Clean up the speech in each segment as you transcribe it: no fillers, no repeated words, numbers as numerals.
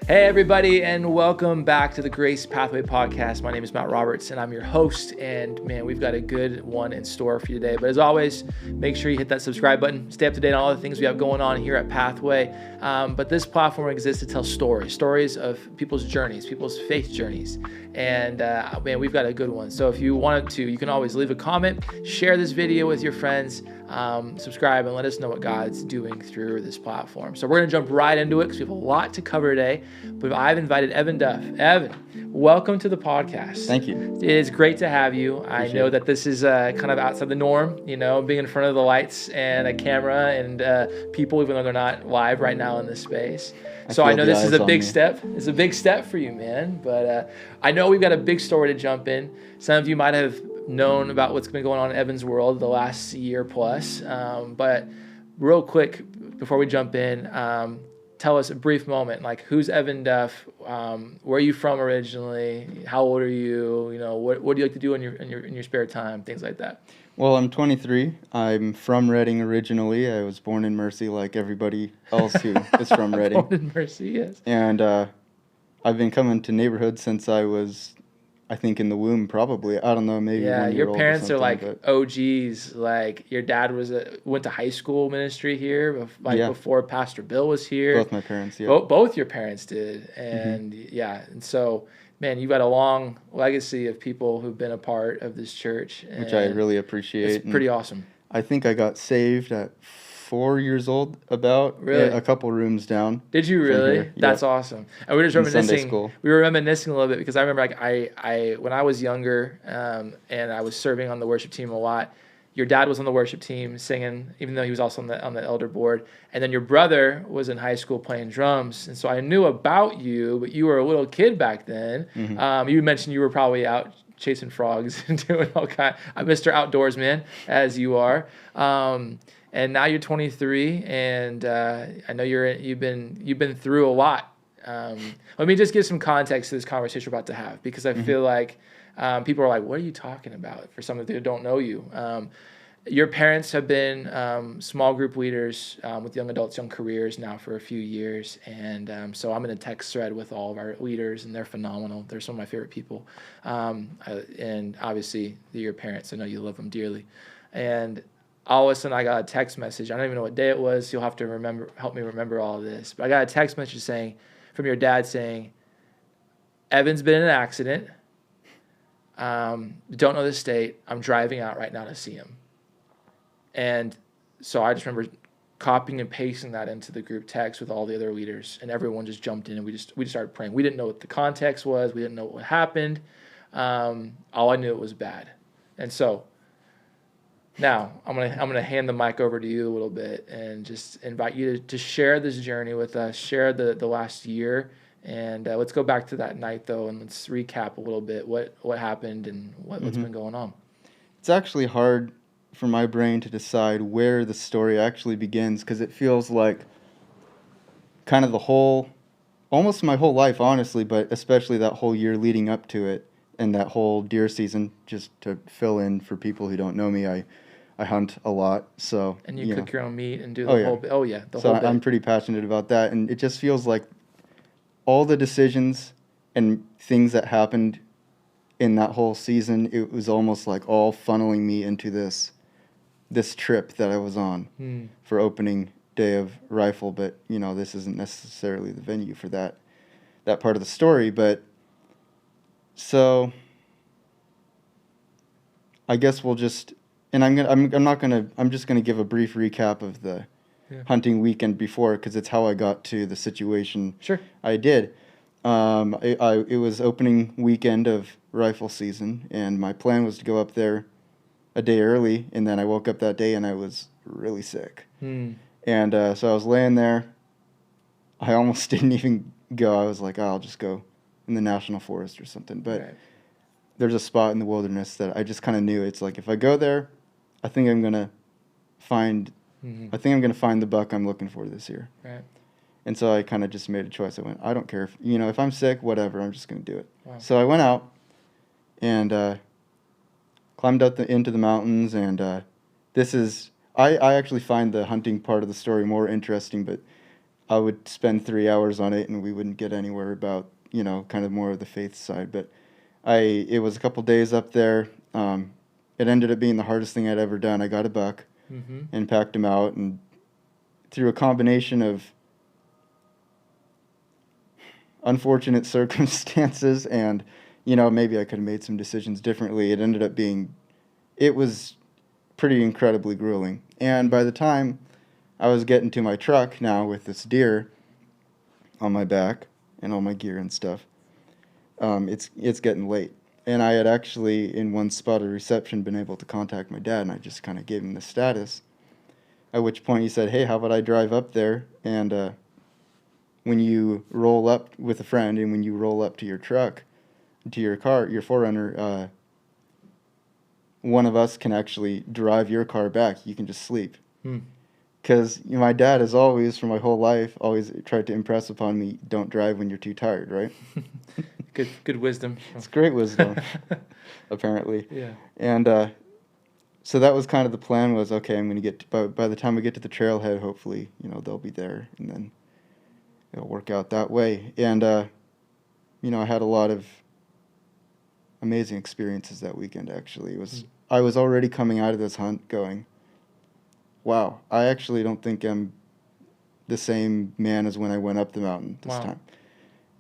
Hey, everybody, and welcome back to the Grace Pathway Podcast. My name is Matt Roberts, and I'm your host. And man, we've got a good one in store for you today. But as always, make sure you hit that subscribe button. Stay up to date on all the things we have going on here at Pathway. But this platform exists to tell stories of people's journeys, people's faith journeys. And man, we've got a good one. So if you wanted to, you can always leave a comment, share this video with your friends, subscribe, and let us know what God's doing through this platform. So we're going to jump right into it because we have a lot to cover today. But I've invited Evan Duff. Evan, welcome to the podcast. Thank you. It is great to have you. I know that this is kind of outside the norm, being in front of the lights and a camera and people, even though they're not live right now in this space. So I know this is a big step. It's a big step for you, man. But I know we've got a big story to jump in. Some of you might have known about what's been going on in Evan's world the last year plus. But real quick, before we jump in, tell us a brief moment, like who's Evan Duff? Where are you from originally? How old are you? What do you like to do in your spare time? Things like that. Well, I'm 23. I'm from Reading originally. I was born in Mercy like everybody else who is from Reading. Born in Mercy, yes. And I've been coming to neighborhood since I was, I think, in the womb probably. I don't know, maybe 1 year old. Yeah, your parents are like OGs. Like your dad went to high school ministry here, before Pastor Bill was here. Both my parents, yeah. Both your parents did. And and so, man, you've got a long legacy of people who've been a part of this church. Which I really appreciate. It's pretty awesome. I think I got saved at 4 years old, about. Really? A couple rooms down. Did you really? Yep. That's awesome. And we were just reminiscing. Sunday school. We were reminiscing a little bit because I remember I when I was younger and I was serving on the worship team a lot. Your dad was on the worship team singing, even though he was also on the elder board. And then your brother was in high school playing drums. And so I knew about you, but you were a little kid back then. Mm-hmm. You mentioned you were probably out chasing frogs and doing all kind. Mr. Outdoorsman, as you are. And now you're 23, and I know you've been through a lot. Let me just give some context to this conversation we're about to have, because I feel like people are like, "What are you talking about?" For some of you who don't know you, your parents have been small group leaders with young adults, young careers now for a few years, and so I'm in a text thread with all of our leaders, and they're phenomenal. They're some of my favorite people, and obviously they're your parents. I know you love them dearly, and all of a sudden I got a text message. I don't even know what day it was. You'll have to help me remember all of this. But I got a text message from your dad saying, Evan's been in an accident. Don't know the state. I'm driving out right now to see him. And so I just remember copying and pasting that into the group text with all the other leaders, and everyone just jumped in and we just started praying. We didn't know what the context was. We didn't know what happened. All I knew it was bad. And so now, I'm gonna hand the mic over to you a little bit and just invite you to share this journey with us, share the last year, and let's go back to that night, though, and let's recap a little bit what happened and what's been going on. It's actually hard for my brain to decide where the story actually begins, because it feels like kind of almost my whole life, honestly, but especially that whole year leading up to it and that whole deer season. Just to fill in for people who don't know me, I hunt a lot, so... And you cook your own meat and do the whole bit. Oh, yeah, the whole bit. So I'm pretty passionate about that, and it just feels like all the decisions and things that happened in that whole season, it was almost like all funneling me into this trip that I was on for opening day of Rifle, but, this isn't necessarily the venue for that part of the story, but... So, I guess we'll just... And I'm just gonna give a brief recap of the hunting weekend before, because it's how I got to the situation. Sure. I did. It was opening weekend of rifle season, and my plan was to go up there a day early, and then I woke up that day and I was really sick. And so I was laying there. I almost didn't even go. I was like, I'll just go in the national forest or something. But there's a spot in the wilderness that I just kind of knew. It's like, if I go there, I think I'm gonna find the buck I'm looking for this year. Right. And so I kind of just made a choice. I went, I don't care if I'm sick, whatever. I'm just gonna do it. Wow. So I went out and climbed up into the mountains. And I actually find the hunting part of the story more interesting. But I would spend 3 hours on it and we wouldn't get anywhere about, kind of more of the faith side. But it was a couple days up there. It ended up being the hardest thing I'd ever done. I got a buck and packed him out, and through a combination of unfortunate circumstances and, maybe I could have made some decisions differently, it was pretty incredibly grueling. And by the time I was getting to my truck now with this deer on my back and all my gear and stuff, it's getting late. And I had actually, in one spot of reception, been able to contact my dad, and I just kind of gave him the status. At which point he said, hey, how about I drive up there, and when you roll up with a friend and when you roll up to your truck, to your car, your 4Runner, one of us can actually drive your car back. You can just sleep. Because my dad has always, for my whole life, always tried to impress upon me, don't drive when you're too tired, right? Good wisdom. It's great wisdom, apparently. Yeah. And so that was kind of the plan, was, okay, I'm going to get, by the time we get to the trailhead, hopefully, they'll be there, and then it'll work out that way. And, I had a lot of amazing experiences that weekend, actually. I was already coming out of this hunt going, wow, I actually don't think I'm the same man as when I went up the mountain this time.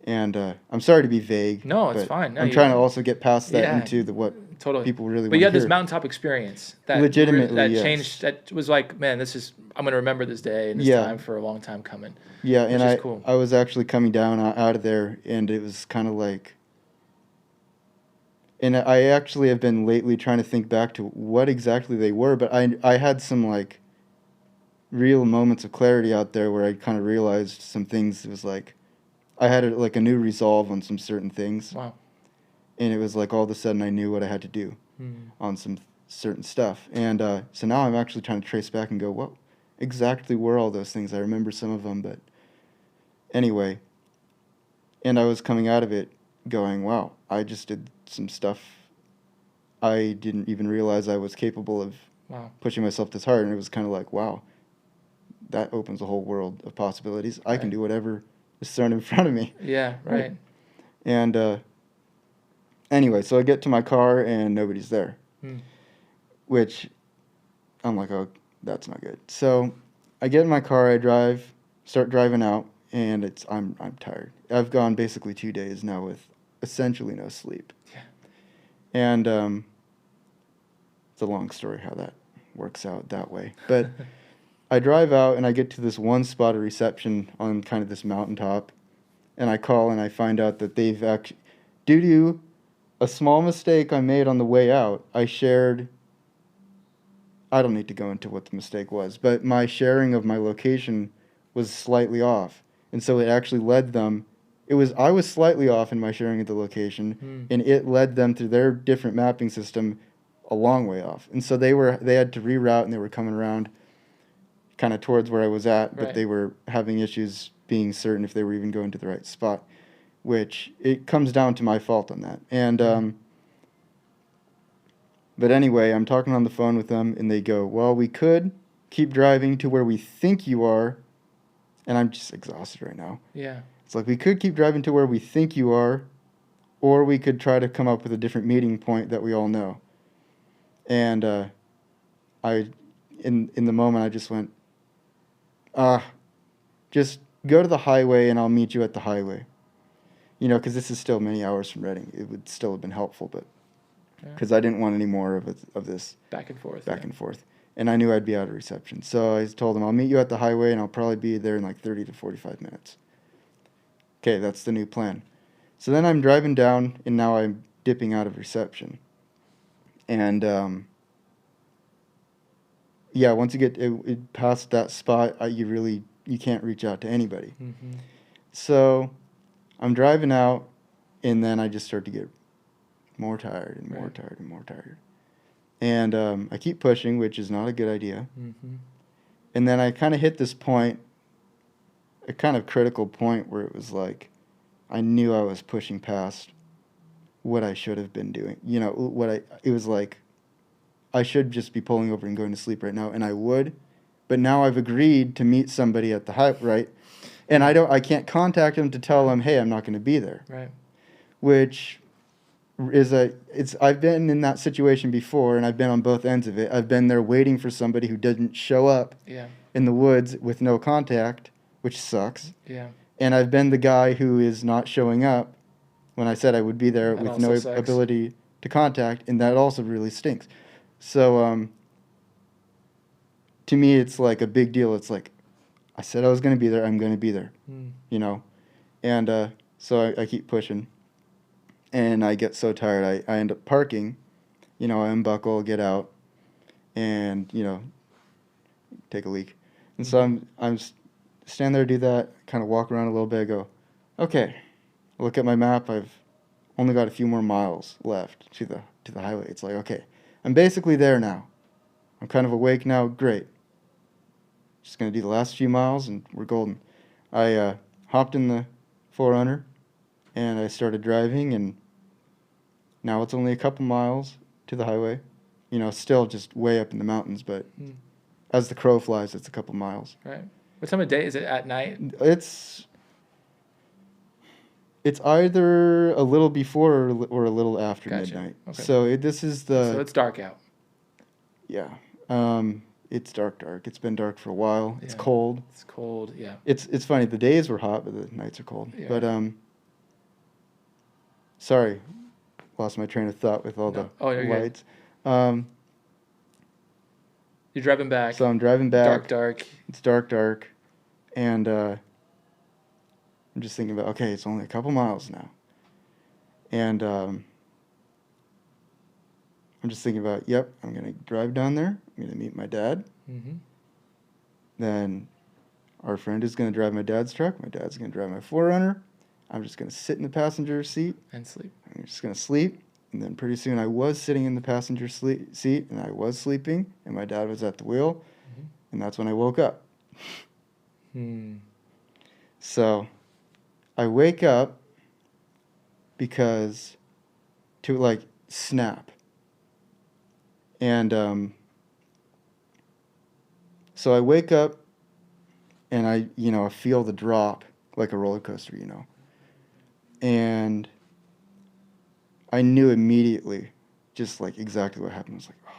And I'm sorry to be vague. No, it's fine. No, I'm trying to also get past that into what totally people really want to hear. But you had this mountaintop experience that legitimately that yes. changed. That was like, man, I'm going to remember this day and this time for a long time coming. Yeah, and cool. I was actually coming down out of there, and it was kind of like. And I actually have been lately trying to think back to what exactly they were, but I had some like real moments of clarity out there where I kind of realized some things. It was like I had a new resolve on some certain things. Wow. And it was like all of a sudden I knew what I had to do on some certain stuff. And so now I'm actually trying to trace back and go, what exactly were all those things? I remember some of them, but anyway. And I was coming out of it going, wow, I just did some stuff I didn't even realize I was capable of pushing myself this hard. And it was kind of like, wow, that opens a whole world of possibilities. I can do whatever is thrown in front of me. Yeah, right. And anyway, so I get to my car and nobody's there, which I'm like, oh, that's not good. So I get in my car, I start driving out, and I'm tired. I've gone basically 2 days now with essentially no sleep. Yeah. And it's a long story how that works out that way. But I drive out and I get to this one spot of reception on kind of this mountaintop, and I call and I find out that they've actually, due to a small mistake I made on the way out, I don't need to go into what the mistake was, but my sharing of my location was slightly off. And so it actually led them, I was slightly off in my sharing of the location, and it led them through their different mapping system a long way off. And so they had to reroute, and they were coming around kind of towards where I was at, but they were having issues being certain if they were even going to the right spot, which it comes down to my fault on that. And but anyway, I'm talking on the phone with them, and they go, well, we could keep driving to where we think you are, and I'm just exhausted right now. Yeah. It's like, we could keep driving to where we think you are, or we could try to come up with a different meeting point that we all know. And in the moment, I just went, just go to the highway and I'll meet you at the highway. Because this is still many hours from Reading. It would still have been helpful, but because I didn't want any more of this back and forth. And forth. And I knew I'd be out of reception. So I told them, I'll meet you at the highway and I'll probably be there in like 30 to 45 minutes. Okay, that's the new plan. So then I'm driving down, and now I'm dipping out of reception. And once you get it past that spot, you can't reach out to anybody. Mm-hmm. So I'm driving out, and then I just start to get more tired and more tired and more tired. And I keep pushing, which is not a good idea. Mm-hmm. And then I kind of hit this point, a kind of critical point, where it was like I knew I was pushing past what I should have been doing. It was like I should just be pulling over and going to sleep right now, and I would. But now I've agreed to meet somebody at the highway, right? And I can't contact him to tell him, hey, I'm not going to be there. Right. Which I've been in that situation before, and I've been on both ends of it. I've been there waiting for somebody who didn't show up Yeah. in the woods with no contact, which sucks. Yeah. And I've been the guy who is not showing up when I said I would be there That with also no sucks. ability to contact, and that also really stinks. So to me, it's like a big deal. It's like, I said I was going to be there, I'm going to be there, you know? And so I keep pushing, and I get so tired, I end up parking, you know, I unbuckle, get out, and, you know, take a leak. And so I'm stand there, do that, kind of walk around a little bit, I go, okay, I look at my map, I've only got a few more miles left to the highway. It's like, okay, I'm basically there now. I'm kind of awake now, great. Just going to do the last few miles, and we're golden. I hopped in the 4Runner, and I started driving, and now it's only a couple miles to the highway. You know, still just way up in the mountains, but as the crow flies, it's a couple miles. Right. What time of day is it? At night? It's either a little before or a little after Gotcha. midnight. Okay. So this is the... So it's dark out. Yeah. It's dark. It's been dark for a while. It's Yeah. cold. It's cold, yeah. It's funny. The days were hot, but the nights are cold. Yeah. But sorry, lost my train of thought with all the you're lights. You're driving back. So I'm driving back. Dark. It's dark, and I'm just thinking about, okay, it's only a couple miles now, and I'm just thinking about, yep, I'm gonna drive down there. I'm gonna meet my dad. Mm-hmm. Then our friend is gonna drive my dad's truck. My dad's gonna drive my 4Runner. I'm just gonna sit in the passenger seat And sleep. I'm just gonna sleep. And then pretty soon I was sitting in the passenger seat, and I was sleeping, and my dad was at the wheel, and that's when I woke up. So I wake up because to like snap. And so I wake up, and I feel the drop like a roller coaster, and I knew immediately, just like exactly what happened. I was like, oh,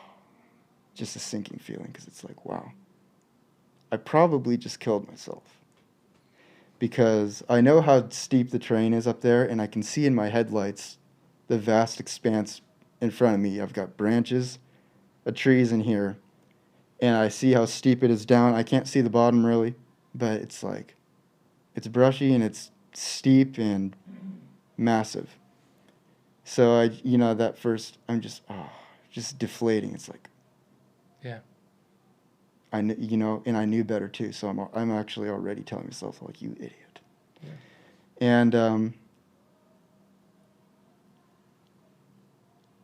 just a sinking feeling, because it's like, wow, I probably just killed myself. Because I know how steep the terrain is up there, and I can see in my headlights the vast expanse in front of me. I've got branches, trees in here, and I see how steep it is down. I can't see the bottom really, but it's like, it's brushy and it's steep and massive. So that first, I'm just deflating. It's like, Yeah. and I knew better too. So I'm actually already telling myself, like, you idiot. Yeah. And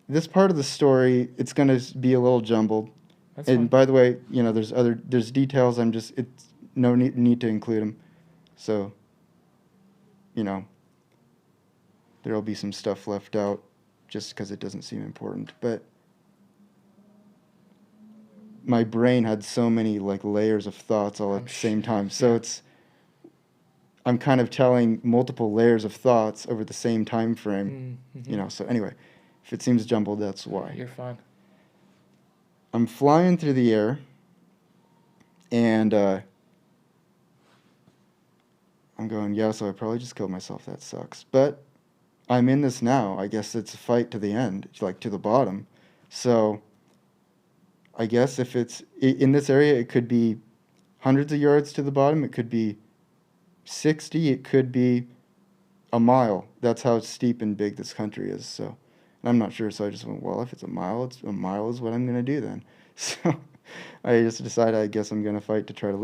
this part of the story, it's going to be a little jumbled. That's and fine. by the way, there's details. It's no need to include them. So, there'll be some stuff left out just because it doesn't seem important. But my brain had so many like layers of thoughts all at the same time. So I'm kind of telling multiple layers of thoughts over the same time frame. So anyway, if it seems jumbled, that's why. You're fine. I'm flying through the air, and I'm going, yeah, so I probably just killed myself. That sucks. But I'm in this now. I guess it's a fight to the end, like to the bottom. So I guess if it's in this area, it could be hundreds of yards to the bottom. It could be 60. It could be a mile. That's how steep and big this country is. So, and I'm not sure. So I just went, well, if it's a mile is what I'm going to do then. So I just decided, I guess I'm going to fight to try to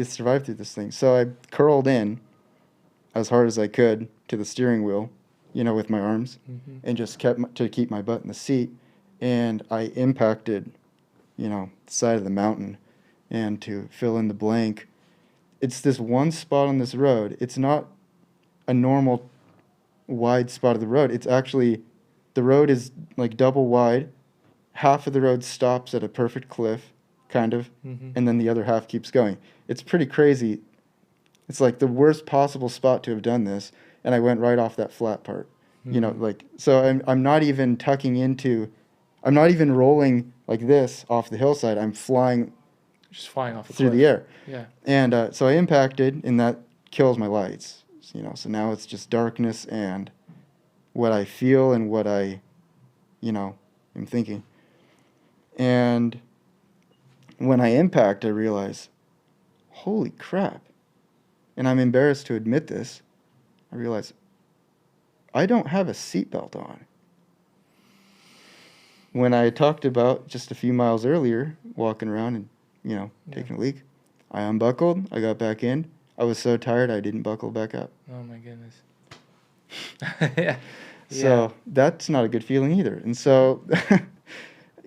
survive through this thing. So I curled in as hard as I could to the steering wheel, with my arms, and just to keep my butt in the seat. And I impacted, the side of the mountain. And to fill in the blank, it's this one spot on this road. It's not a normal wide spot of the road. It's actually, the road is like double wide. Half of the road stops at a perfect cliff, kind of, and then the other half keeps going. It's pretty crazy. It's like the worst possible spot to have done this, and I went right off that flat part. You know, Mm-hmm. like, so I'm not even tucking into, I'm not even rolling like this off the hillside. I'm flying Just flying off a through cliff. the air. Yeah. And so I impacted, and that kills my lights. You know, so now it's just darkness and what I feel and what I, you know, am thinking. And when I impact, I realize, holy crap. And I'm embarrassed to admit this. I realize I don't have a seatbelt on. When I talked about just a few miles earlier, walking around and, you know, taking a leak, I unbuckled, I got back in. I was so tired I didn't buckle back up. Oh my goodness. Yeah. So that's not a good feeling either. And so,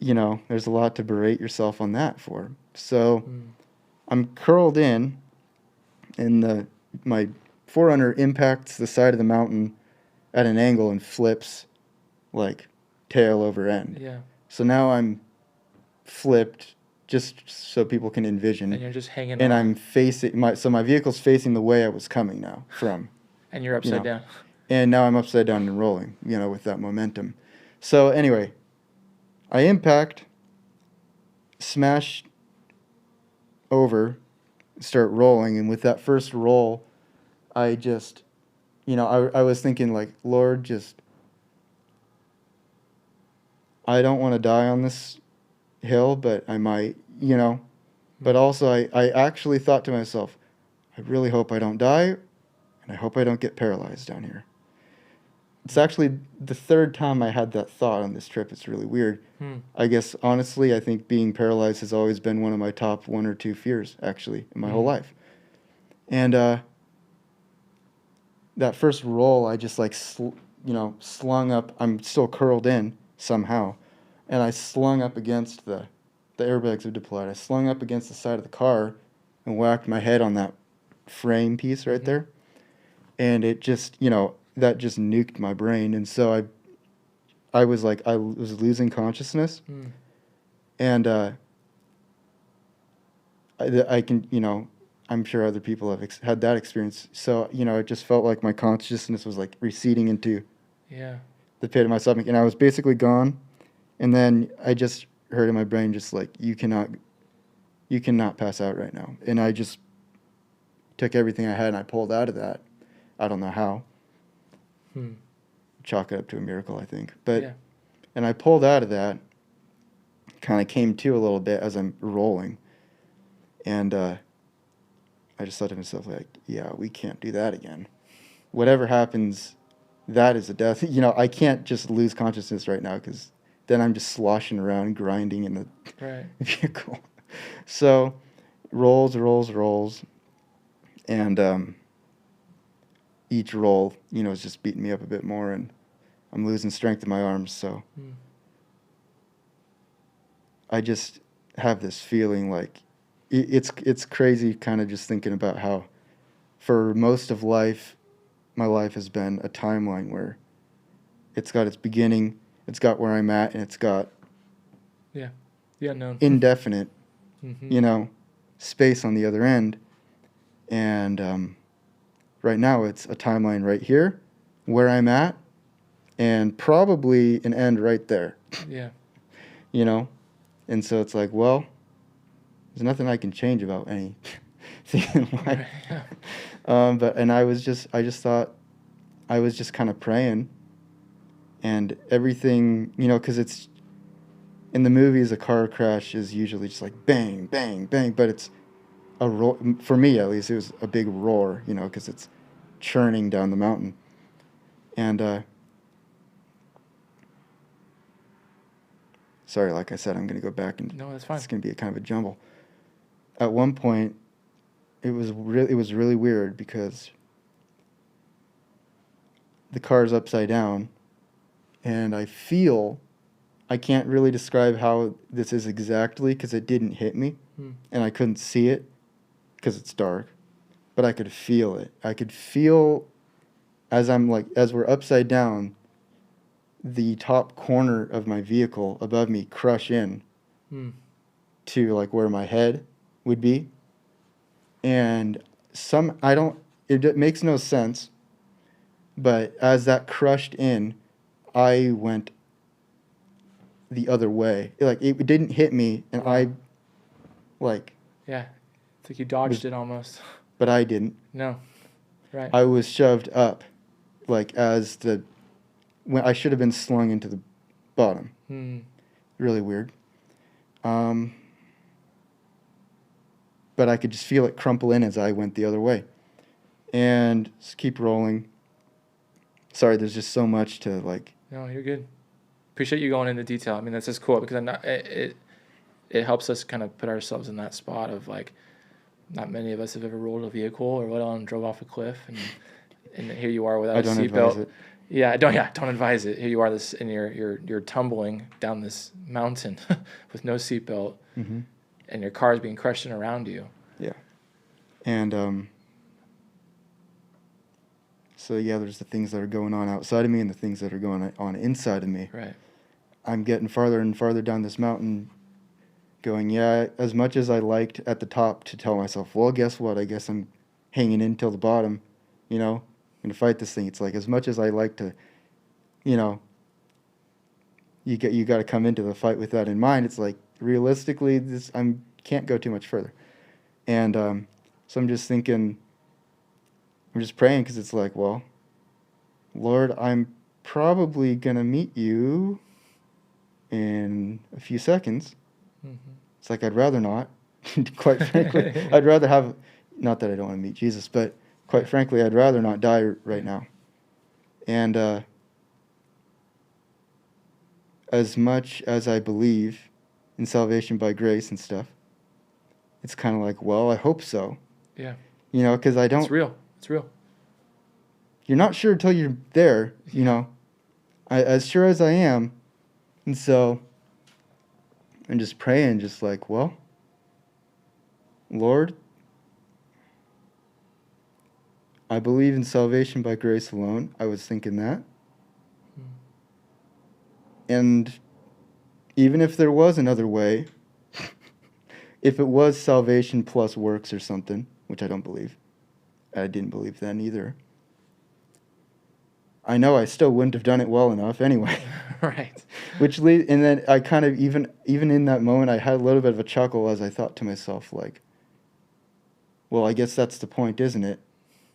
you know, there's a lot to berate yourself on that for. So I'm curled in, and my Forerunner impacts the side of the mountain at an angle and flips like tail over end. Yeah. So now I'm flipped just so people can envision. And you're just hanging And on. I'm facing my vehicle's facing the way I was coming now from. And you're upside down. And now I'm upside down and rolling, you know, with that momentum. So anyway, I impact, smash over, start rolling, and with that first roll, I just, you know, I was thinking like, Lord, just, I don't want to die on this hill, but I might, you know. But also I actually thought to myself, I really hope I don't die, and I hope I don't get paralyzed down here. It's actually the third time I had that thought on this trip. It's really weird. I guess, honestly, I think being paralyzed has always been one of my top 1 or 2 fears, actually, in my whole life. And that first roll, I just, like, slung up. I'm still curled in somehow. And I slung up against the airbags have deployed. I slung up against the side of the car and whacked my head on that frame piece right there. And it just, you know, that just nuked my brain. And so I was like, I was losing consciousness. And I can, you know, I'm sure other people have had that experience. So, you know, it just felt like my consciousness was like receding into the pit of my stomach. And I was basically gone. And then I just heard in my brain just like, you cannot pass out right now. And I just took everything I had and I pulled out of that. I don't know how. Chalk it up to a miracle, I think. But and I pulled out of that, kind of came to a little bit as I'm rolling. And I just thought to myself, like, yeah, we can't do that again. Whatever happens, that is a death. You know, I can't just lose consciousness right now because then I'm just sloshing around, grinding in the vehicle. So rolls. And each roll, you know, is just beating me up a bit more, and I'm losing strength in my arms. So I just have this feeling like it's crazy, kind of just thinking about how for most of life, my life has been a timeline where it's got its beginning, it's got where I'm at, and it's got the unknown, indefinite, you know, space on the other end. And right now it's a timeline right here, where I'm at, and probably an end right there. You know? And so it's like, well, there's nothing I can change about anything in life. And I just thought, I was just kind of praying, and everything, you know, because it's, in the movies, a car crash is usually just like bang, bang, bang, but it's a roar. For me, at least, it was a big roar, you know, because it's churning down the mountain. And sorry, like I said, I'm going to go back and no, that's fine. It's going to be a kind of a jumble. At one point, it was really weird because the car's upside down, and I can't really describe how this is exactly because it didn't hit me, and I couldn't see it because it's dark, but I could feel it. I could feel as we're upside down, the top corner of my vehicle above me crush in to like where my head would be. And it makes no sense, but as that crushed in, I went the other way. Like, it didn't hit me, and I, like, Yeah. It's like you dodged was, it almost. but I didn't. No. Right. I was shoved up, like, when I should have been slung into the bottom. Really weird. But I could just feel it crumple in as I went the other way. And just keep rolling. Sorry, there's just so much to, like... No, you're good. Appreciate you going into detail. I mean, that's just cool because it helps us kind of put ourselves in that spot of, like, not many of us have ever rolled a vehicle or let on and drove off a cliff, and here you are without a seatbelt. Yeah, don't advise it. Here you are, and you're tumbling down this mountain with no seatbelt, and your car is being crushed in around you. Yeah, and so yeah, there's the things that are going on outside of me and the things that are going on inside of me. Right. I'm getting farther and farther down this mountain, going, yeah, as much as I liked at the top to tell myself, well, guess what? I guess I'm hanging in till the bottom, I'm going to fight this thing. It's like, as much as I like to, you got to come into the fight with that in mind. It's like, realistically, can't go too much further. And so I'm just thinking, I'm just praying because it's like, well, Lord, I'm probably going to meet you in a few seconds. It's like, I'd rather not, quite frankly. I'd rather have, not that I don't want to meet Jesus, but quite frankly, I'd rather not die right now. And as much as I believe in salvation by grace and stuff, it's kind of like, well, I hope so. Yeah. Because I don't... It's real. It's real. You're not sure until you're there, as sure as I am. And so I'm just praying, just like, well, Lord, I believe in salvation by grace alone. I was thinking that. And even if there was another way, if it was salvation plus works or something, which I don't believe, I didn't believe then either, I know I still wouldn't have done it well enough anyway. Right. And then I kind of, even in that moment, I had a little bit of a chuckle as I thought to myself, like, well, I guess that's the point, isn't it?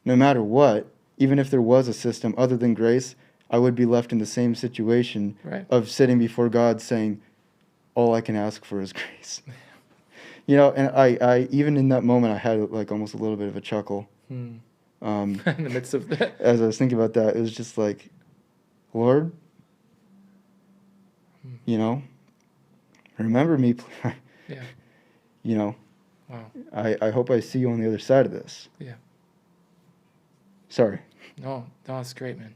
No matter what, even if there was a system other than grace, I would be left in the same situation of sitting before God saying, all I can ask for is grace. And I even in that moment, I had like almost a little bit of a chuckle. In the midst of that. As I was thinking about that, it was just like, Lord, remember me. Yeah. Wow. I hope I see you on the other side of this. Yeah. Sorry. No, it's great, man.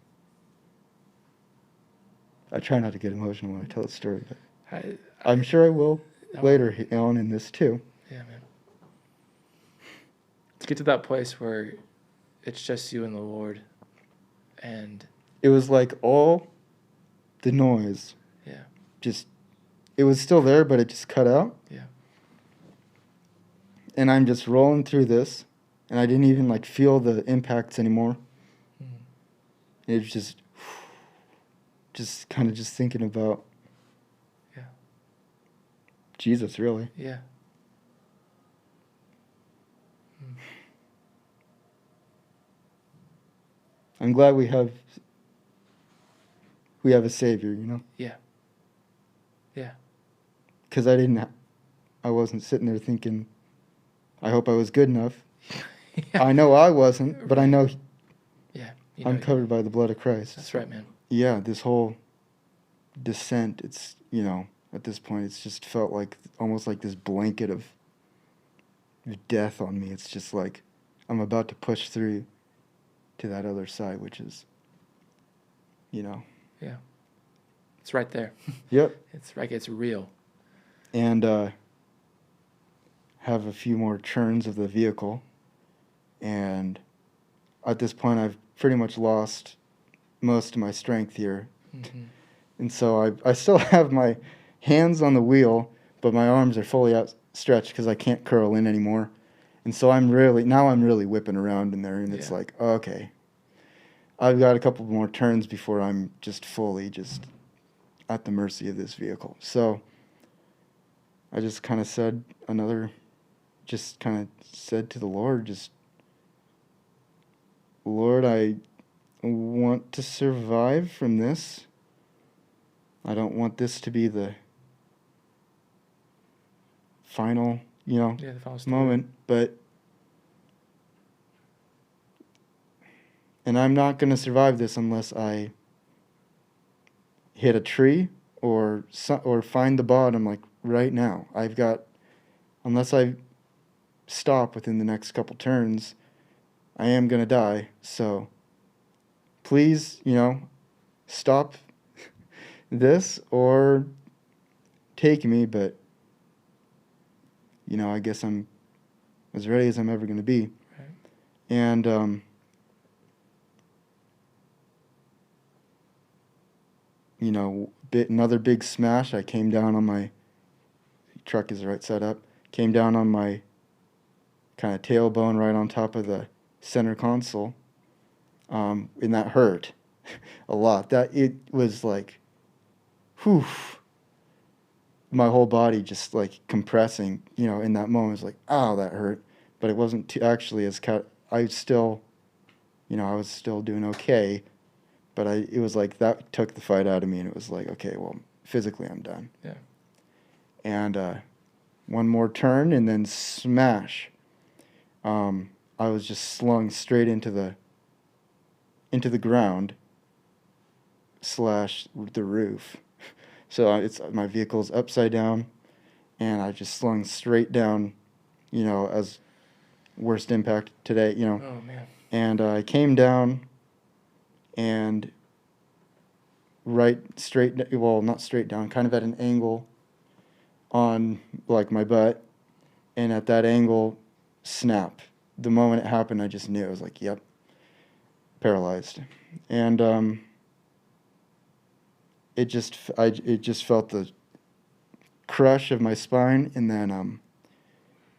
I try not to get emotional when I tell a story, but I'm sure I will later on in this too. Yeah, man. To get to that place where it's just you and the Lord, and it was like all the noise. Yeah. Just, it was still there, but it just cut out. Yeah. And I'm just rolling through this, and I didn't even like feel the impacts anymore. It was just kind of just thinking about Jesus, really. Yeah. I'm glad we have a Savior, Yeah. Yeah. Because I wasn't sitting there thinking, I hope I was good enough. Yeah. I know I wasn't, but I know I'm covered by the blood of Christ. That's right, man. Yeah, this whole descent, it's, at this point, it's just felt like almost like this blanket of death on me. It's just like I'm about to push through to that other side, which is, Yeah. It's right there. Yep. It's like it's real. And have a few more turns of the vehicle. And at this point, I've pretty much lost most of my strength here. And so I still have my hands on the wheel, but my arms are fully outstretched because I can't curl in anymore. And so I'm really whipping around in there, and it's Yeah. like, okay, I've got a couple more turns before I'm just fully just at the mercy of this vehicle. So I just kind of said to the Lord, just, Lord, I want to survive from this. I don't want this to be the final, The final story. moment, and I'm not going to survive this unless I hit a tree or find the bottom, like, right now. Unless I stop within the next couple turns, I am going to die. So please, stop this or take me, but I guess I'm as ready as I'm ever going to be. Right. And another big smash. I came down on my truck is right side up. Came down on my kind of tailbone right on top of the center console. And that hurt a lot. That it was like, whew. My whole body just like compressing, in that moment. It was like, oh, that hurt. But it wasn't actually I still, I was still doing okay. But it was like that took the fight out of me, and it was like, okay, well, physically I'm done. Yeah. And one more turn, and then smash. I was just slung straight into the ground / the roof. So my vehicle's upside down, and I just slung straight down, as worst impact today, Oh, man. And I came down, and not straight down, kind of at an angle on, like, my butt, and at that angle, snap. The moment it happened, I just knew. I was like, yep, paralyzed. And it just felt the crush of my spine, and then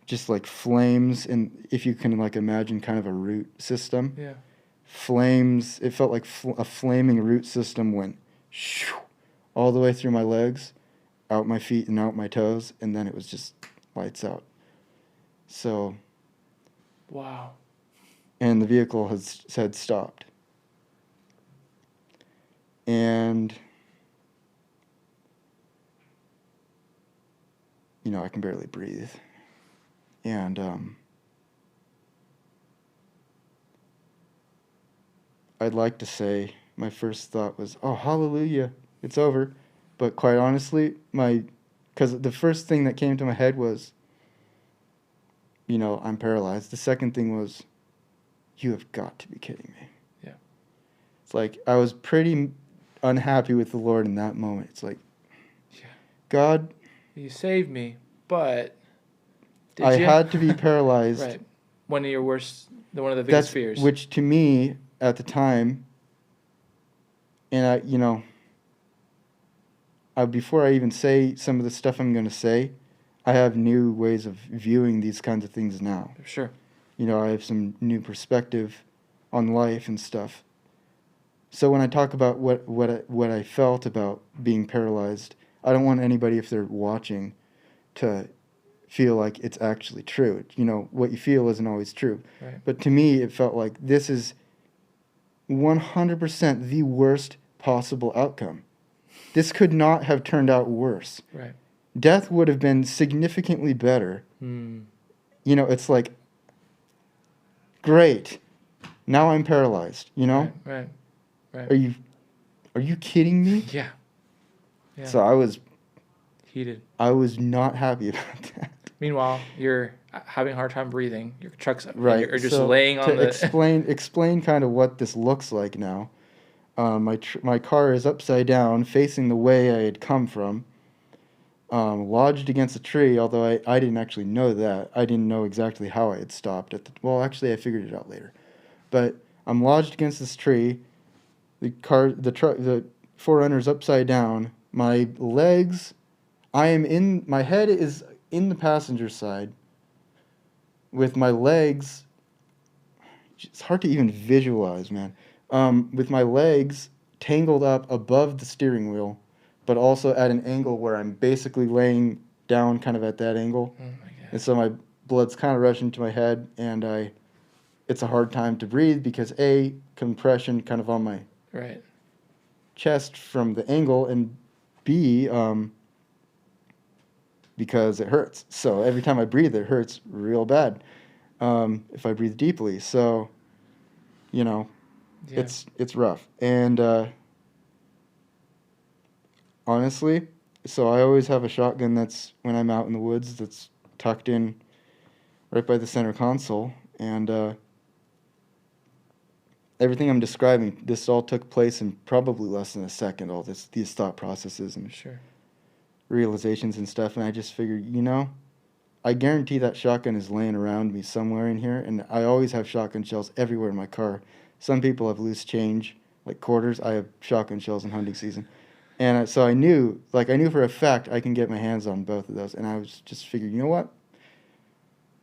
just like flames, and if you can like imagine kind of a root system. Yeah. Flames. It felt like a flaming root system went shoo, all the way through my legs, out my feet and out my toes, and then it was just lights out. So. Wow. And the vehicle had stopped. And I can barely breathe. And I'd like to say my first thought was, oh, hallelujah, it's over. But quite honestly, because the first thing that came to my head was, I'm paralyzed. The second thing was, you have got to be kidding me. Yeah. It's like I was pretty unhappy with the Lord in that moment. It's like, yeah. God, you saved me, but did I you? had to be paralyzed. Right. One of the biggest fears. Which to me at the time, and before I even say some of the stuff I'm going to say, I have new ways of viewing these kinds of things now. Sure. I have some new perspective on life and stuff. So when I talk about what I felt about being paralyzed, I don't want anybody, if they're watching, to feel like it's actually true. What you feel isn't always true. Right. But to me, it felt like this is 100% the worst possible outcome. This could not have turned out worse. Right. Death would have been significantly better. It's like, great, now I'm paralyzed. Right. Are you kidding me? Yeah. So I was heated. I was not happy about that. Meanwhile, you're having a hard time breathing. Your truck's right. You're just laying on the. Explain kind of what this looks like now. My car is upside down, facing the way I had come from. Lodged against a tree, although I didn't actually know that. I didn't know exactly how I had stopped actually I figured it out later. But I'm lodged against this tree. The 4Runner's upside down. My legs, my head is in the passenger side. with my legs, it's hard to even visualize, man. With my legs tangled up above the steering wheel, but also at an angle where I'm basically laying down kind of at that angle. Oh my And gosh. so my blood's kind of rushing to my head, and it's a hard time to breathe because A, compression kind of on my Right. chest from the angle, and B, because it hurts. So every time I breathe, it hurts real bad if I breathe deeply. So, you know, Yeah. it's rough. And honestly, so I always have a shotgun that's when I'm out in the woods that's tucked in right by the center console. And everything I'm describing, this all took place in probably less than a second. All these thought processes and Sure. realizations and stuff. And I just figured, I guarantee that shotgun is laying around me somewhere in here, and I always have shotgun shells everywhere in my car. Some people have loose change, like quarters. I have shotgun shells in hunting season. And so I knew for a fact I can get my hands on both of those. And I was just figured, you know what?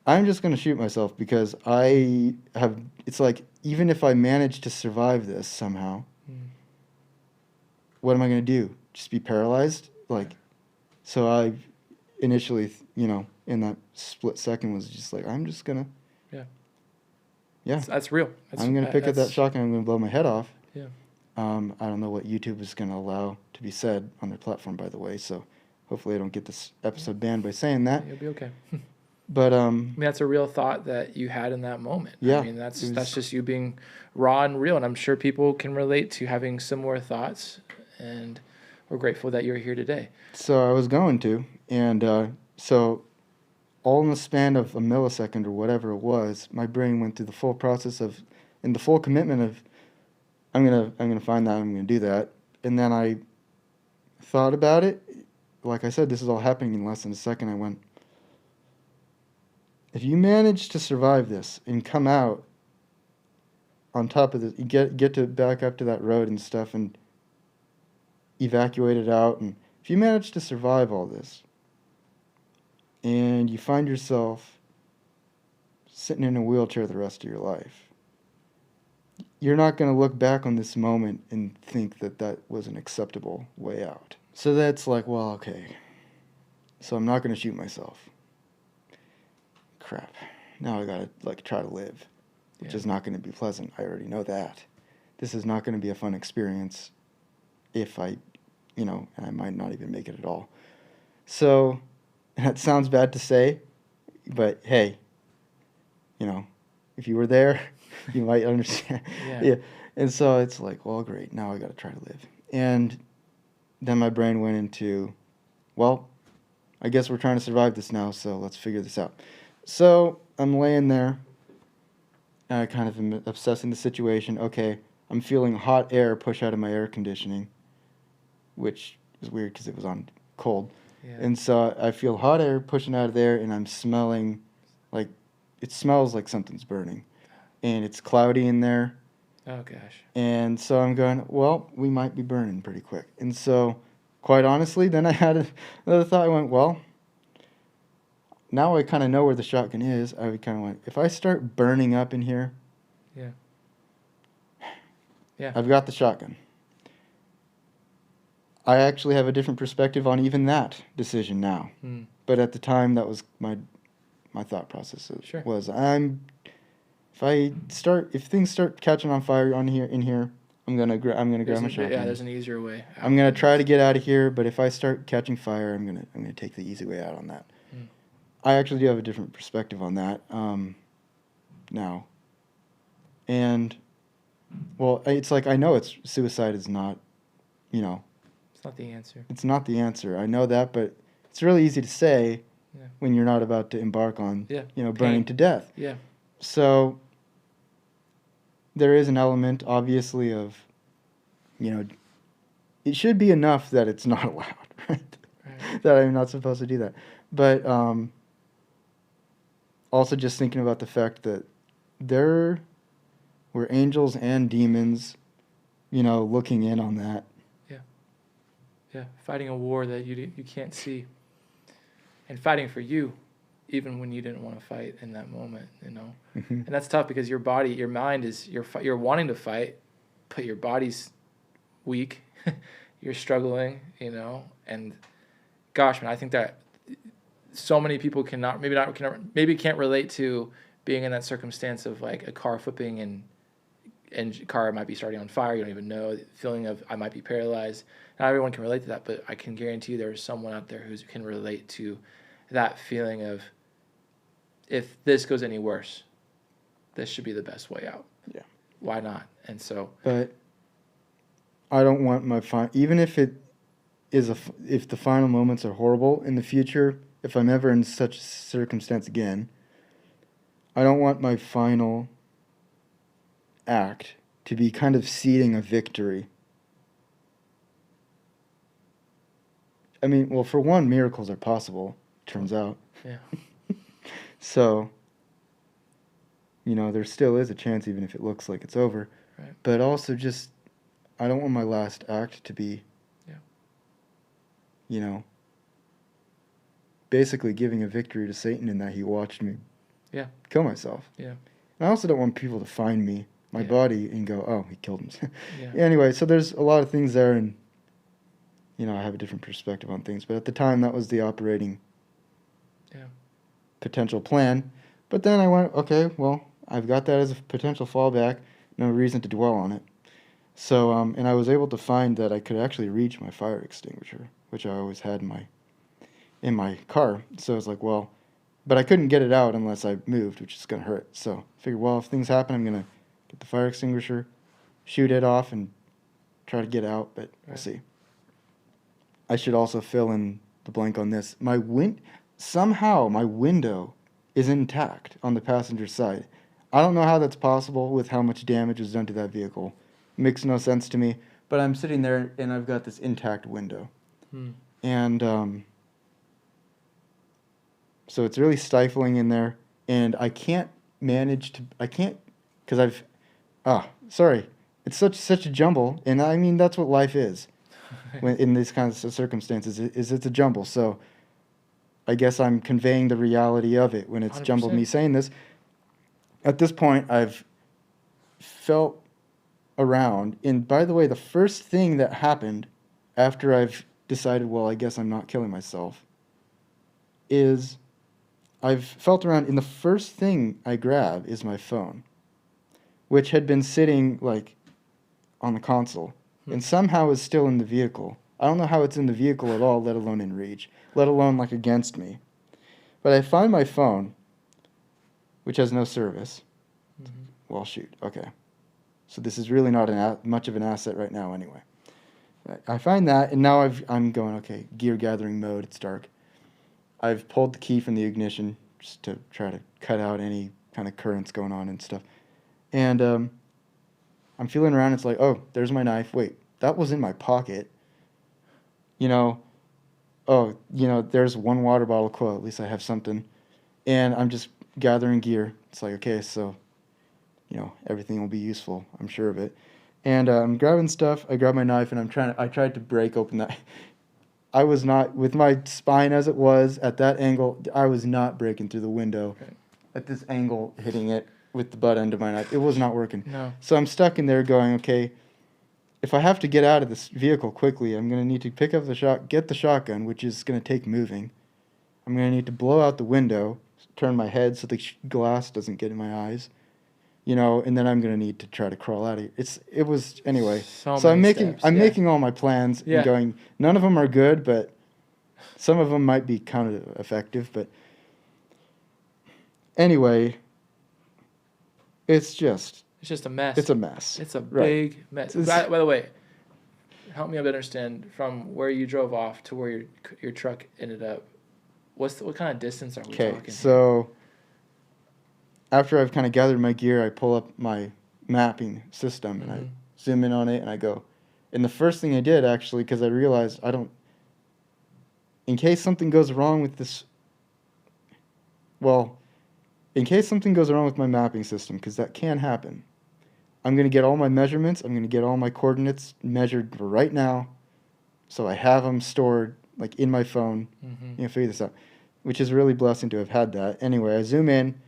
I'm just going to shoot myself because it's like, even if I manage to survive this somehow, what am I going to do? Just be paralyzed? So I initially, in that split second was just like, I'm just going to. Yeah. That's real. I'm going to pick up that shotgun. I'm going to blow my head off. Yeah. I don't know what YouTube is going to allow to be said on their platform, by the way. So hopefully I don't get this episode banned by saying that. You'll be okay. But I mean, that's a real thought that you had in that moment. Yeah, I mean, that's just you being raw and real, and I'm sure people can relate to having similar thoughts. And we're grateful that you're here today. So I was going to, and so all in the span of a millisecond or whatever it was, my brain went through the full process of, and the full commitment of, I'm gonna find that, I'm gonna do that, and then I thought about it. Like I said, this is all happening in less than a second. I went, if you manage to survive this and come out on top of this, you get to back up to that road and stuff and evacuate it out, and if you manage to survive all this and you find yourself sitting in a wheelchair the rest of your life, you're not going to look back on this moment and think that that was an acceptable way out. So that's like, well, okay, so I'm not going to shoot myself. Crap. Now I gotta try to live, which is not going to be pleasant. I already know that. This is not going to be a fun experience if I, and I might not even make it at all. So that sounds bad to say, but hey, if you were there, you might understand. Yeah. And so it's like, well, great. Now I got to try to live. And then my brain went into, well, I guess we're trying to survive this now, so let's figure this out. So I'm laying there, and I kind of am assessing the situation. Okay, I'm feeling hot air push out of my air conditioning, which is weird because it was on cold. Yeah. And so I feel hot air pushing out of there, and I'm smelling it smells like something's burning. And it's cloudy in there. Oh, gosh. And so I'm going, well, we might be burning pretty quick. And so, quite honestly, then I had another thought. I went, well, now I kind of know where the shotgun is. I kind of went, if I start burning up in here, yeah, I've got the shotgun. I actually have a different perspective on even that decision now. But at the time, that was my thought process. Sure. Was if things start catching on fire in here, I'm gonna grab my shotgun. Yeah, there's an easier way out. I'm gonna try to get out of here, but if I start catching fire, I'm gonna take the easy way out on that. I actually do have a different perspective on that now, and well, it's like I know suicide is not, It's not the answer. It's not the answer. I know that, but it's really easy to say when you're not about to embark on burning to death. Yeah. So there is an element, obviously, of, it should be enough that it's not allowed, right? That I'm not supposed to do that. But also just thinking about the fact that there were angels and demons, looking in on that. Yeah, fighting a war that you can't see. And fighting for you, even when you didn't want to fight in that moment, Mm-hmm. And that's tough because your body, your mind is you're wanting to fight, but your body's weak. You're struggling, and gosh, man, I think that so many people maybe can't relate to being in that circumstance of like a car flipping and car might be starting on fire. You don't even know the feeling of I might be paralyzed. Not everyone can relate to that, but I can guarantee you there's someone out there who can relate to that feeling of if this goes any worse, this should be the best way out. Yeah. Why not? And so. But I don't want my even if it is if the final moments are horrible in the future, if I'm ever in such a circumstance again, I don't want my final act to be kind of seeding a victory. I mean, well, for one, miracles are possible, turns out. Yeah. So, there still is a chance even if it looks like it's over. Right. But also just, I don't want my last act to be, basically giving a victory to Satan in that he watched me kill myself. Yeah. And I also don't want people to find me, my body, and go, oh, he killed him. Yeah. Anyway, so there's a lot of things there, and, I have a different perspective on things. But at the time, that was the operating potential plan. But then I went, okay, well, I've got that as a potential fallback. No reason to dwell on it. So, and I was able to find that I could actually reach my fire extinguisher, which I always had in my car. So I was like, well, but I couldn't get it out unless I moved, which is going to hurt. So I figured, well, if things happen, I'm going to get the fire extinguisher, shoot it off, and try to get out, but we'll see. I should also fill in the blank on this. Somehow my window is intact on the passenger side. I don't know how that's possible with how much damage was done to that vehicle. It makes no sense to me. But I'm sitting there, and I've got this intact window. And so it's really stifling in there. And I can't because it's such a jumble. And I mean, that's what life is when in these kinds of circumstances. It's a jumble. So I guess I'm conveying the reality of it when it's 100%. Jumbled me saying this. At this point, I've felt around. And by the way, the first thing that happened after I've decided, well, I guess I'm not killing myself, is I've felt around, and the first thing I grab is my phone, which had been sitting, like, on the console, and somehow is still in the vehicle. I don't know how it's in the vehicle at all, let alone in reach, let alone, like, against me. But I find my phone, which has no service. Well, shoot, okay. So this is really not much of an asset right now anyway. I find that, and now I'm going, okay, gear gathering mode, it's dark. I've pulled the key from the ignition just to try to cut out any kind of currents going on and stuff. And I'm feeling around, it's like, oh, there's my knife. Wait, that was in my pocket. There's one water bottle coil, at least I have something. And I'm just gathering gear. It's like, okay, so, everything will be useful, I'm sure of it. And I'm grabbing stuff, I grab my knife, and I tried to break open that. I was not, with my spine as it was, at that angle, I was not breaking through the window. Okay. At this angle, hitting it with the butt end of my knife. It was not working. No. So I'm stuck in there going, okay, if I have to get out of this vehicle quickly, I'm going to need to pick up get the shotgun, which is going to take moving. I'm going to need to blow out the window, turn my head so the glass doesn't get in my eyes. And then I'm going to need to try to crawl out of here. It was anyway. So I'm making all my plans and going, none of them are good, but some of them might be kind of effective, but anyway, it's just a mess. It's a mess. It's a big mess. By the way, help me understand from where you drove off to where your truck ended up. What kind of distance are we talking? Okay, so after I've kind of gathered my gear, I pull up my mapping system and I zoom in on it and I go. And the first thing I did, actually, because I realized in case something goes wrong with this, in case something goes wrong with my mapping system, because that can happen, I'm going to get all my measurements, I'm going to get all my coordinates measured for right now, so I have them stored, like, in my phone. Figure this out. which is really blessing to have had that. Anyway, I zoom in,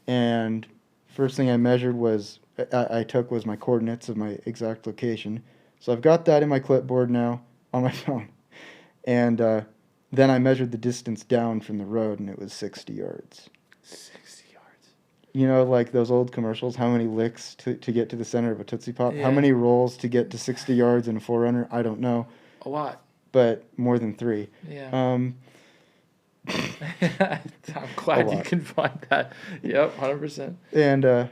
and first thing I measured was I took was my coordinates of my exact location. So I've got that in my clipboard now on my phone, and then I measured the distance down from the road, and it was 60 yards. 60 yards. You know, like those old commercials, how many licks to get to the center of a Tootsie Pop? Yeah. How many rolls to get to 60 yards in a 4-runner? I don't know. A lot. But more than 3. Yeah. Um, I'm glad you can find that. Yep, 100%. And,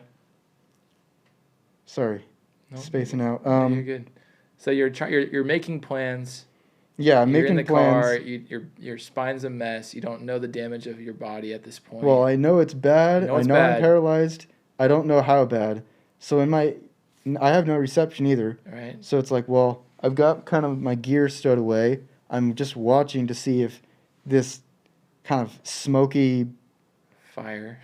sorry, spacing out. You're good. So you're making plans. Yeah, I'm You're making in the plans. car. Your spine's a mess. You don't know the damage of your body at this point. Well, I know it's bad. You know I it's know bad. I'm paralyzed. I don't know how bad. So I have no reception either. Right. So it's like, well, I've got kind of my gear stowed away. I'm just watching to see if this kind of smoky Fire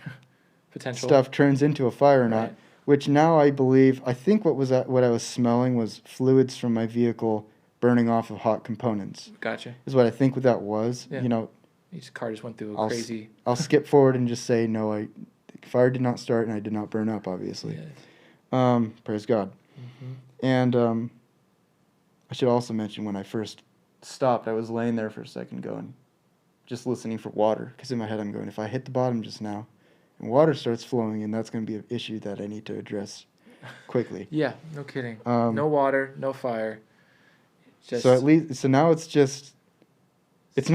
potential stuff turns into a fire or not. Right. Which now I think what I was smelling was fluids from my vehicle burning off of hot components. Gotcha. Is what I think what that was. Yeah. You know, Your car just went through a crazy. I'll skip forward and just say no. Fire did not start and I did not burn up. Obviously. Yes. Praise God. Mm-hmm. And I should also mention when I first stopped, I was laying there for a second going, just listening for water. Because in my head I'm going, if I hit the bottom just now, and water starts flowing, and that's going to be an issue that I need to address quickly. Yeah, no kidding. No water, no fire. So at least, now it's just, things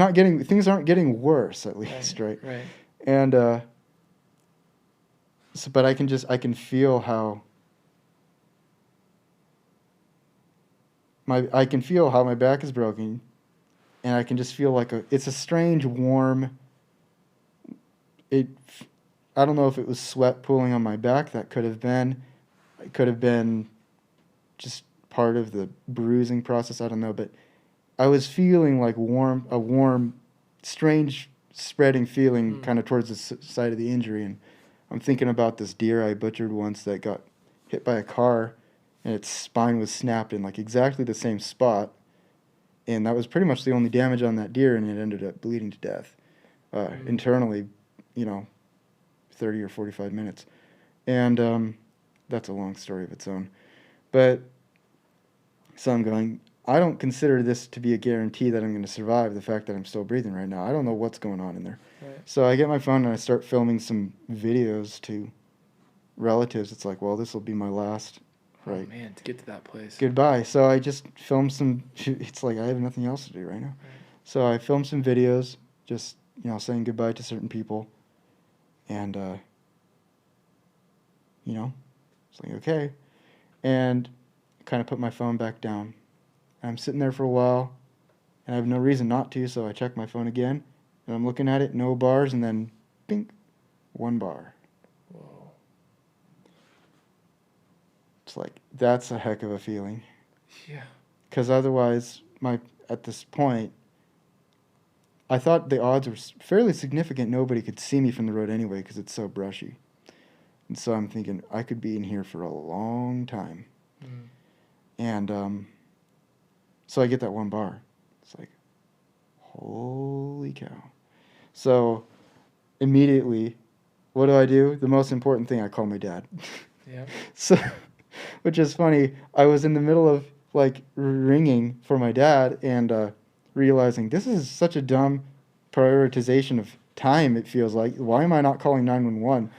aren't getting worse at least, right? Right. And but I can feel how my back is broken, and I can just feel like it's a strange warm. I don't know if it was sweat pooling on my back. That could have been. It could have been just part of the bruising process. I don't know, but I was feeling like a warm, strange spreading feeling kind of towards the side of the injury. And I'm thinking about this deer I butchered once that got hit by a car, and its spine was snapped in like exactly the same spot. And that was pretty much the only damage on that deer, and it ended up bleeding to death internally, 30 or 45 minutes. And that's a long story of its own. But so I'm going, I don't consider this to be a guarantee that I'm going to survive the fact that I'm still breathing right now. I don't know what's going on in there. Right. So I get my phone and I start filming some videos to relatives. It's like, well, this will be my last, right? Oh, man, to get to that place. Goodbye. So I just filmed some, it's like I have nothing else to do right now. Right. So I filmed some videos, just, saying goodbye to certain people. And, it's like, okay. And kind of put my phone back down. I'm sitting there for a while, and I have no reason not to, so I check my phone again, and I'm looking at it, no bars, and then, bink, 1 bar. Whoa. It's like, that's a heck of a feeling. Yeah. Because otherwise, at this point, I thought the odds were fairly significant nobody could see me from the road anyway because it's so brushy. And so I'm thinking, I could be in here for a long time. Mm. And so I get that 1 bar. It's like, holy cow. So immediately, what do? The most important thing, I call my dad. Yeah. So, which is funny. I was in the middle of ringing for my dad and realizing this is such a dumb prioritization of time, it feels like. Why am I not calling 911?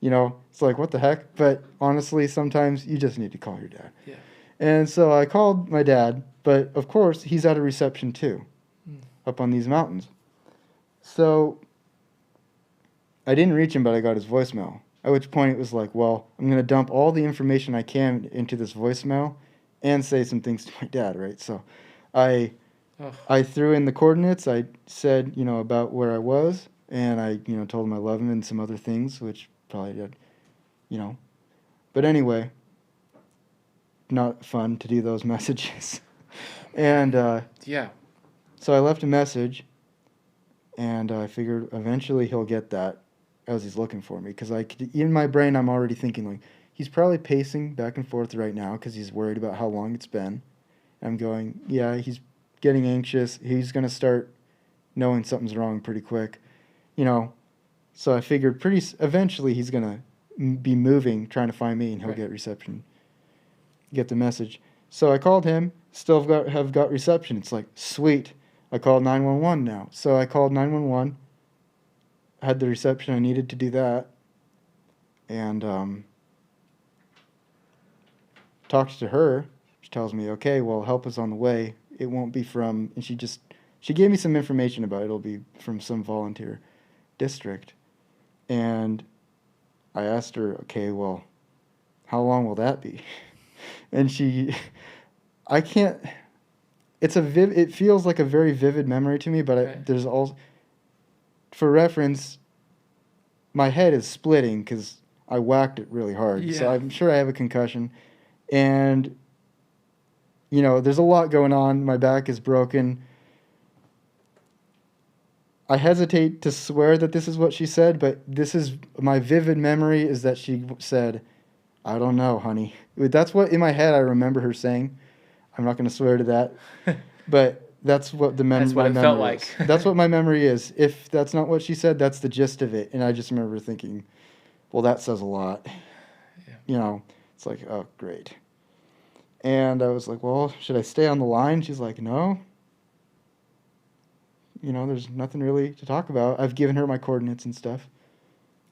It's like, what the heck? But honestly, sometimes you just need to call your dad. Yeah. And so I called my dad, but of course, he's out of reception too, up on these mountains. So I didn't reach him, but I got his voicemail. At which point it was like, well, I'm going to dump all the information I can into this voicemail and say some things to my dad, right? So I threw in the coordinates. I said, about where I was, and I, told him I love him and some other things, which probably did, But anyway, not fun to do those messages. And yeah. So I left a message, and I figured eventually he'll get that as he's looking for me. Because in my brain, I'm already thinking, he's probably pacing back and forth right now because he's worried about how long it's been. I'm going, yeah, he's getting anxious. He's going to start knowing something's wrong pretty quick. you know, so I figured eventually he's going to be moving, trying to find me, and he'll Right. get reception, get the message. So I called him, still have got reception. It's like, sweet. I called 911 now. So I called 911, had the reception I needed to do that, and talked to her. She tells me, okay, well, help is on the way. It won't be from, and she gave me some information about it. It'll be from some volunteer district. And I asked her, okay, well, how long will that be? And I can't, it feels like a very vivid memory to me, but Right. there's also, for reference, my head is splitting because I whacked it really hard. So Yeah. I'm sure I have a concussion. And, you know, there's a lot going on. My back is broken. I hesitate to swear that this is what she said, but this is my vivid memory is that she said, I don't know, honey. That's what in my head I remember her saying. I'm not going to swear to that, but that's what That's what my it memory felt is. like. That's what my memory is. If that's not what she said, that's the gist of it. And I just remember thinking, well, that says a lot. Yeah. You know, it's like, oh, great. And I was like, well, should I stay on the line? She's like, no. You know, there's nothing really to talk about. I've given her my coordinates and stuff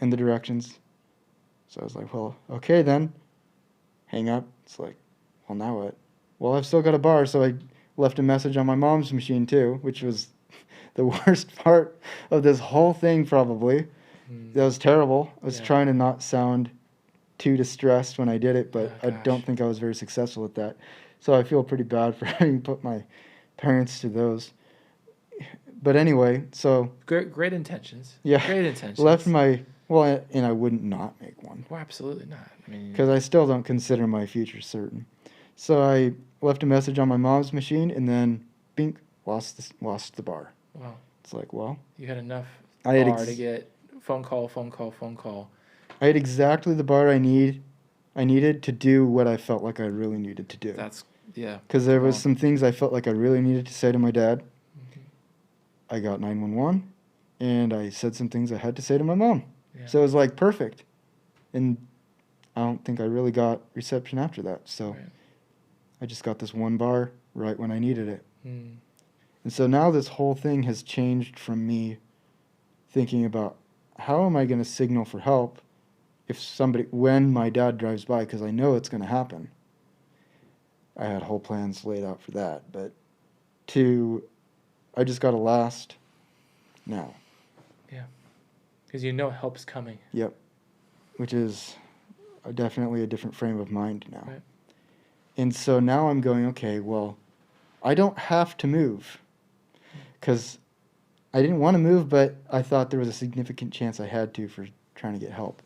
and the directions. So I was like, well, okay then. Hang up. It's like, well, now what? Well, I've still got a bar, so I left a message on my mom's machine too, which was the worst part of this whole thing probably. That was terrible. I was trying to not sound too distressed when I did it, but I don't think I was very successful at that. So I feel pretty bad for having put my parents to those. But anyway, so Great intentions. yeah, Great intentions. left my and I wouldn't not make one. Well, absolutely not. I mean, Because I still don't consider my future certain. So I left a message on my mom's machine, and then, bink, lost the bar. wow, It's like, well, you had enough I had bar to get phone call. I had exactly the bar I needed to do what I felt like I really needed to do. That's yeah. Because there come was on. some things I felt like I really needed to say to my dad. Mhm. I got 911, and I said some things I had to say to my mom. Yeah. So it was like perfect. And I don't think I really got reception after that. So Right. I just got this one bar right when I needed it. Mm. And so now this whole thing has changed from me thinking about how am I going to signal for help when my dad drives by, because I know it's going to happen. I had whole plans laid out for that, but I just got to last now. Yeah. Because you know help's coming. Yep. Which is definitely a different frame of mind now. Right. And so now I'm going, okay, well, I don't have to move. Because I didn't want to move, but I thought there was a significant chance I had to for trying to get help.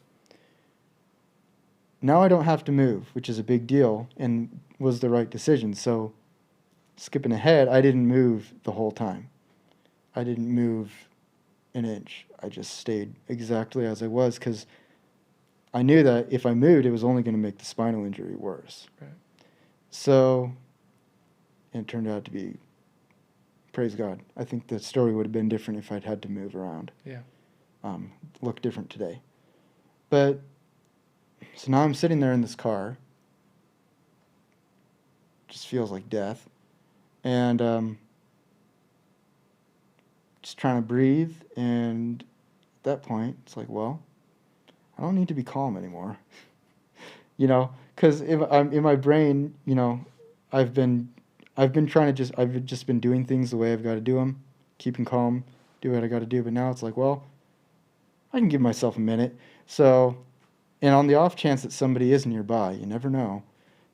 Now I don't have to move, which is a big deal and was the right decision. So skipping ahead, I didn't move the whole time. I didn't move an inch. I just stayed exactly as I was because I knew that if I moved, it was only going to make the spinal injury worse. Right. So it turned out to be, praise God. I think the story would have been different if I'd had to move around. Yeah. Look different today. But so now I'm sitting there in this car. Just feels like death. And just trying to breathe. And at that point, it's like, well, I don't need to be calm anymore. You know, because I'm in my brain, you know, I've been trying to I've just been doing things the way I've got to do them, keeping calm, do what I got to do. But now it's like, well, I can give myself a minute. So, and on the off chance that somebody is nearby, you never know.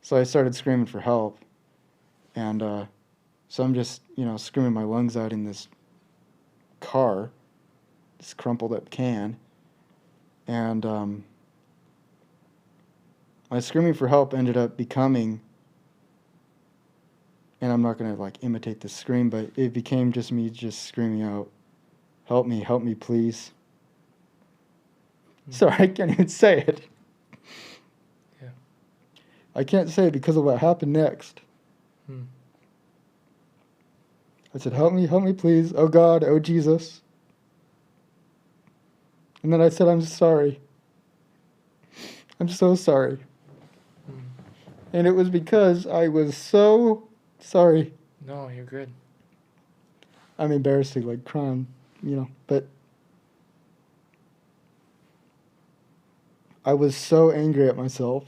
So I started screaming for help. And so I'm just, you know, screaming my lungs out in this car, this crumpled up can. And my screaming for help ended up becoming, and I'm not going to like imitate the scream, but it became just me just screaming out, help me, please. Sorry, I can't even say it. Yeah. I can't say it because of what happened next. Hmm. I said, help me, please. Oh God, oh Jesus. And then I said, I'm sorry. I'm so sorry. Mm. And it was because I was so sorry. No, you're good. I'm embarrassing, like crying, but I was so angry at myself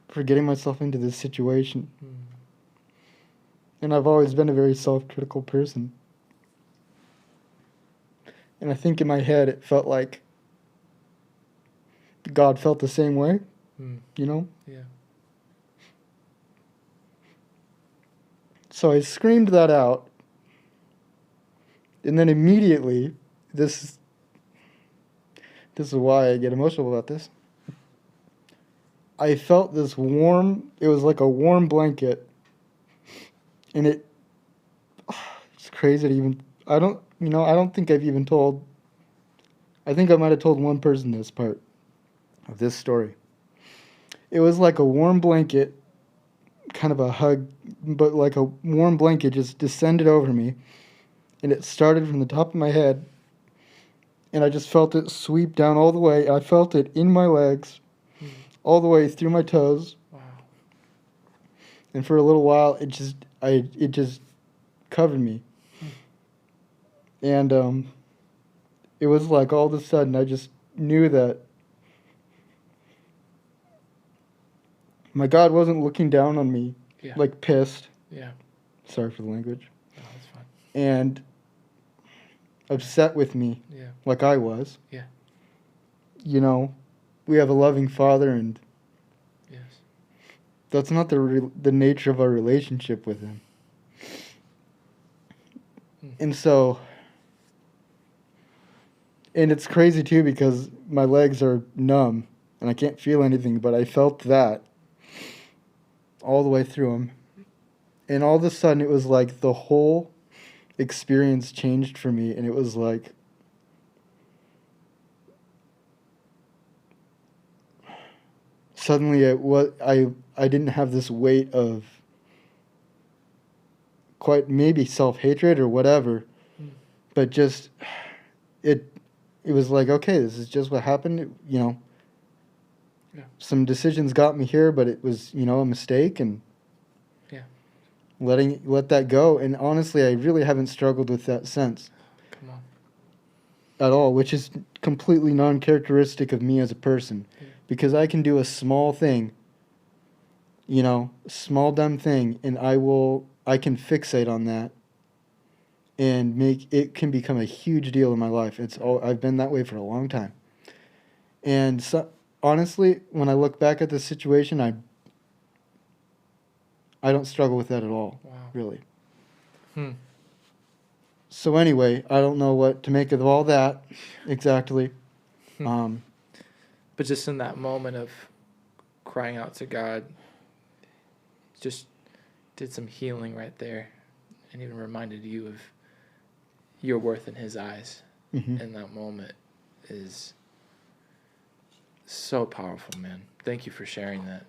for getting myself into this situation. Mm. And I've always been a very self-critical person. And I think in my head it felt like God felt the same way, Mm. Yeah. So I screamed that out. And then immediately, this is why I get emotional about this. I felt this warm, it was like a warm blanket. And it's crazy to even, I don't think I've even told, I think I might have told one person this part of this story. It was like a warm blanket, kind of a hug, but like a warm blanket just descended over me. And it started from the top of my head. And I just felt it sweep down all the way. I felt it in my legs, all the way through my toes. Wow. And for a little while, it just covered me. And it was like all of a sudden I just knew that my God wasn't looking down on me, Yeah. like pissed. Yeah. Sorry for the language. No, that's fine. And upset with me, Yeah. like I was. Yeah. We have a loving Father, and Yes. that's not the nature of our relationship with Him. And so, and it's crazy too because my legs are numb and I can't feel anything, but I felt that all the way through them. And all of a sudden it was like the whole experience changed for me, and it was like suddenly I didn't have this weight of quite maybe self-hatred or whatever, but just it was like, okay, this is just what happened, Yeah. Some decisions got me here, but it was, a mistake, and Yeah. let that go. And honestly, I really haven't struggled with that since. Come on. At all, which is completely non-characteristic of me as a person. Yeah. Because I can do a small thing, small dumb thing, and I can fixate on that and make it can become a huge deal in my life. I've been that way for a long time. And so, honestly, when I look back at the situation, I don't struggle with that at all. Wow. Really. Hmm. So anyway, I don't know what to make of all that exactly. But just in that moment of crying out to God, just did some healing right there, and even reminded you of your worth in His eyes. Mm-hmm. In that moment is so powerful, man. Thank you for sharing that.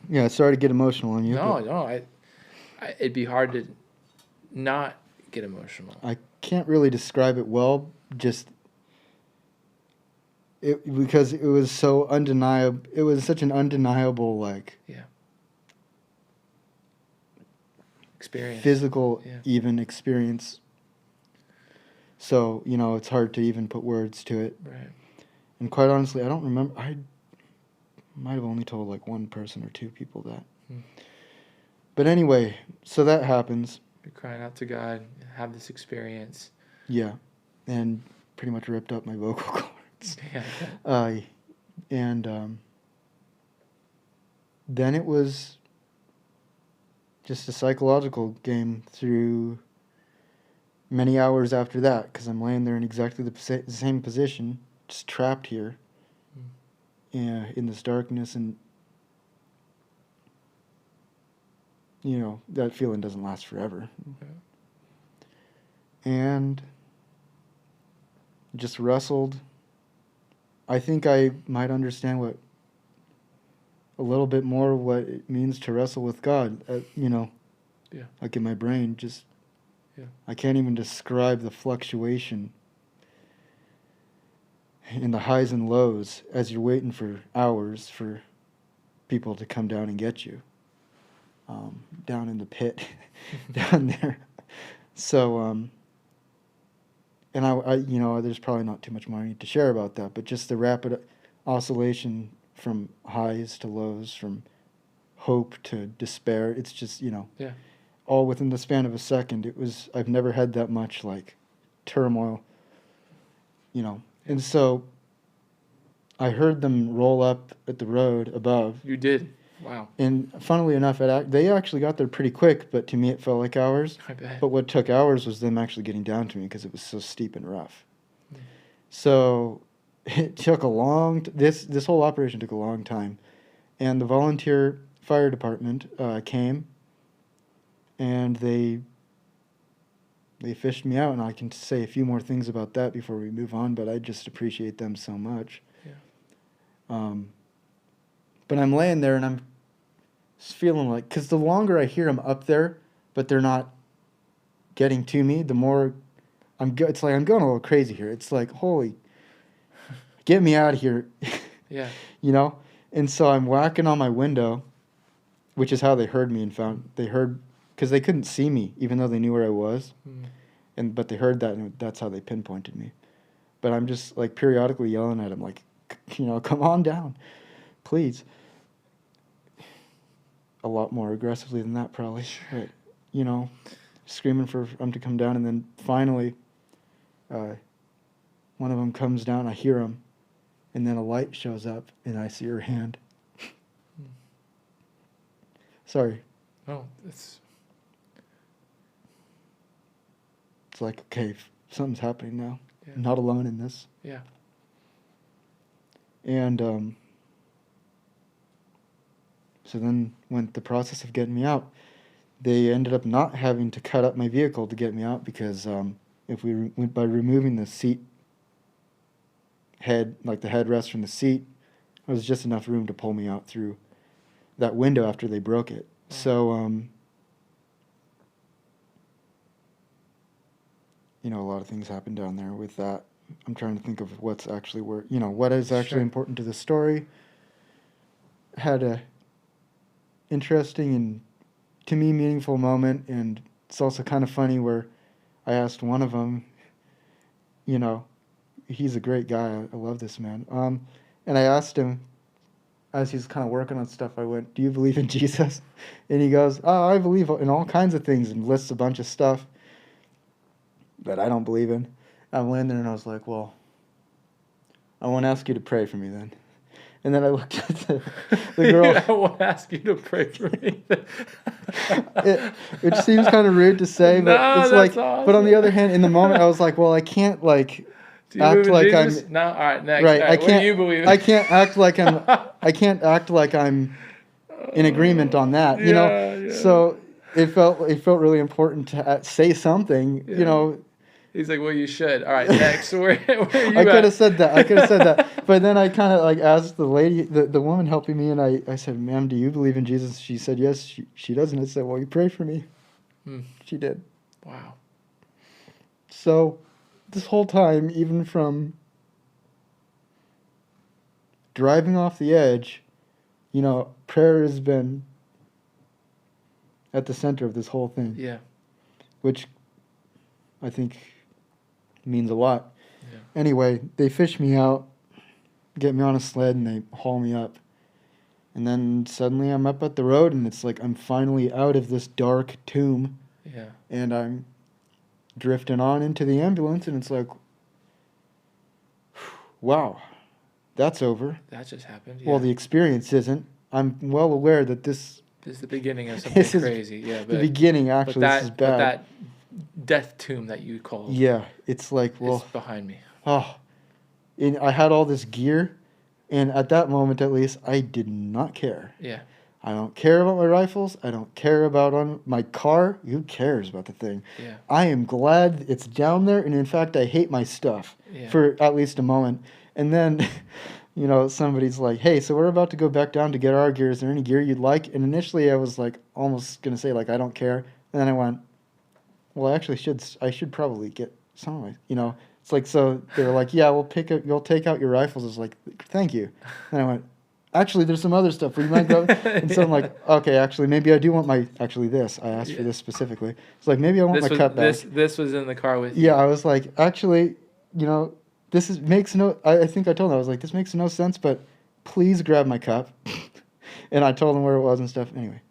Yeah, sorry to get emotional on you. No, it'd be hard to not get emotional. I can't really describe it well, because it was so undeniable. It was such an undeniable, Experience. physical, even experience. So, it's hard to even put words to it. Right. And quite honestly, I don't remember. I might have only told one person or two people that. But anyway, so that happens. You're crying out to God, have this experience. Yeah, and pretty much ripped up my vocal cords. Yeah. And then it was just a psychological game through many hours after that, because I'm laying there in exactly the same position, just trapped here in this darkness, and that feeling doesn't last forever. Okay. And just wrestled. I think I might understand a little bit more what it means to wrestle with God. Yeah. Like in my brain, I can't even describe the fluctuation in the highs and lows as you're waiting for hours for people to come down and get you, down in the pit, down there. So, and I, there's probably not too much more I need to share about that, but just the rapid oscillation from highs to lows, from hope to despair. It's just, Yeah. all within the span of a second. I've never had that much like turmoil, Yeah. And so I heard them roll up at the road above. You did. Wow. And funnily enough, they actually got there pretty quick, but to me it felt like hours. I bet. But what took hours was them actually getting down to me because it was so steep and rough. So it took this whole operation took a long time. And the volunteer fire department came, and they fished me out, and I can say a few more things about that before we move on, but I just appreciate them so much. Yeah. But I'm laying there, and I'm feeling like, because the longer I hear them up there, but they're not getting to me, the more it's like I'm going a little crazy here. It's like, holy, get me out of here. Yeah. And so I'm whacking on my window, which is how they heard me because they couldn't see me, even though they knew where I was. But they heard that, and that's how they pinpointed me. But I'm just like periodically yelling at them, like, come on down, please. A lot more aggressively than that, probably. But, screaming for them to come down, and then finally, one of them comes down. I hear him, and then a light shows up, and I see her hand. Sorry. Oh, it's like, okay, something's happening now. Yeah. I'm not alone in this. Yeah. And so then went the process of getting me out. They ended up not having to cut up my vehicle to get me out because if we went by removing the seat head, like the headrest from the seat, there was just enough room to pull me out through that window after they broke it. Wow. So, a lot of things happened down there with that. I'm trying to think of what's actually what is actually important to the story. Had a interesting and, to me, meaningful moment, and it's also kind of funny where I asked one of them, he's a great guy. I love this man. And I asked him, as he's kind of working on stuff, I went, "Do you believe in Jesus?" And he goes, "Oh, I believe in all kinds of things," and lists a bunch of stuff that I don't believe in. I'm laying there, and I was like, "Well, I won't ask you to pray for me then." And then I looked at the girl. I won't ask you to pray for me. Which seems kind of rude to say, but No, it's that's like. awesome. But on the other hand, in the moment, I was like, "Well, I can't like Do you act believe in like Jesus? I'm No. All right. Next. right. All right, I can't. What do you believe in? I can't act like I'm. I can't act like I'm in agreement on that. Yeah. So it felt really important to say something. Yeah. He's like, well, you should. All right, next. Where are you I could have at? said that. But then I kind of like asked the lady, the woman helping me, and I said, "Ma'am, do you believe in Jesus?" She said, "Yes." She doesn't. I said, "Well, you pray for me." She did. Wow. So this whole time, even from driving off the edge, prayer has been at the center of this whole thing. Yeah. Which I think means a lot. Yeah. Anyway, they fish me out, get me on a sled, and they haul me up. And then suddenly I'm up at the road, and it's like I'm finally out of this dark tomb. Yeah. And I'm drifting on into the ambulance, and it's like, wow, that's over. That just happened. Yeah. Well, the experience isn't. I'm well aware that this is the beginning of something crazy. Yeah. But the beginning, actually. This is bad. But that death tomb that you called. Yeah. It's like, well. It's behind me. Oh. And I had all this gear, and at that moment, at least, I did not care. Yeah. I don't care about my rifles. I don't care about my car. Who cares about the thing? Yeah. I am glad it's down there, and in fact, I hate my stuff for at least a moment. And then, somebody's like, "Hey, so we're about to go back down to get our gear. Is there any gear you'd like?" And initially, I was like, almost gonna say like, "I don't care." And then I went, "Well, I actually I should probably get some of my, It's like, so they were like, yeah, you'll take out your rifles. I was like, thank you. And I went, actually, there's some other stuff. Would you mind grabbing? And so I'm like, okay, actually, maybe I do want this. I asked for this specifically. It's like, maybe I want my cup back. This was in the car with you. Yeah, I was like, actually, makes no, I think I told him, I was like, this makes no sense, but please grab my cup. And I told him where it was and stuff. Anyway,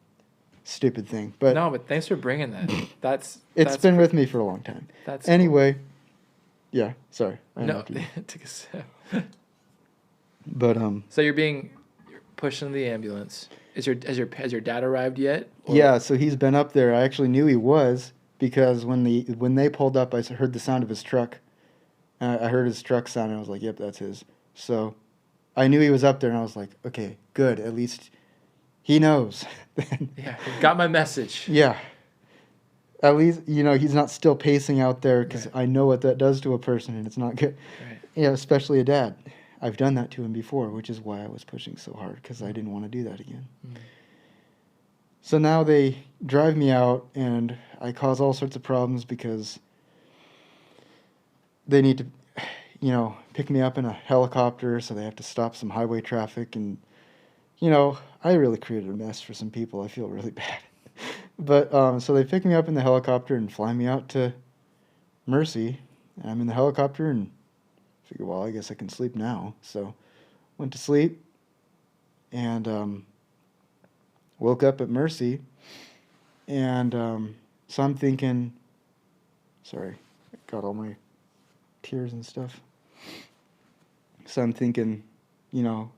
stupid thing. But no, but thanks for bringing that. It's been with me for a long time. That's anyway. Cool. Yeah, sorry. No, take a sip. But so you're pushing the ambulance. Has your dad arrived yet? Or? Yeah, so he's been up there. I actually knew he was because when they pulled up, I heard the sound of his truck. I heard his truck sound, and I was like, "Yep, that's his." So I knew he was up there, and I was like, "Okay, good. At least he knows." Yeah, got my message. Yeah. At least, he's not still pacing out there because I know what that does to a person, and it's not good. Right. Yeah, especially a dad. I've done that to him before, which is why I was pushing so hard, because I didn't want to do that again. Mm. So now they drive me out, and I cause all sorts of problems because they need to, pick me up in a helicopter, so they have to stop some highway traffic, and, I really created a mess for some people. I feel really bad. But, so they pick me up in the helicopter and fly me out to Mercy. And I'm in the helicopter and figure, well, I guess I can sleep now. So went to sleep and woke up at Mercy. And so I'm thinking, sorry, I got all my tears and stuff. So I'm thinking,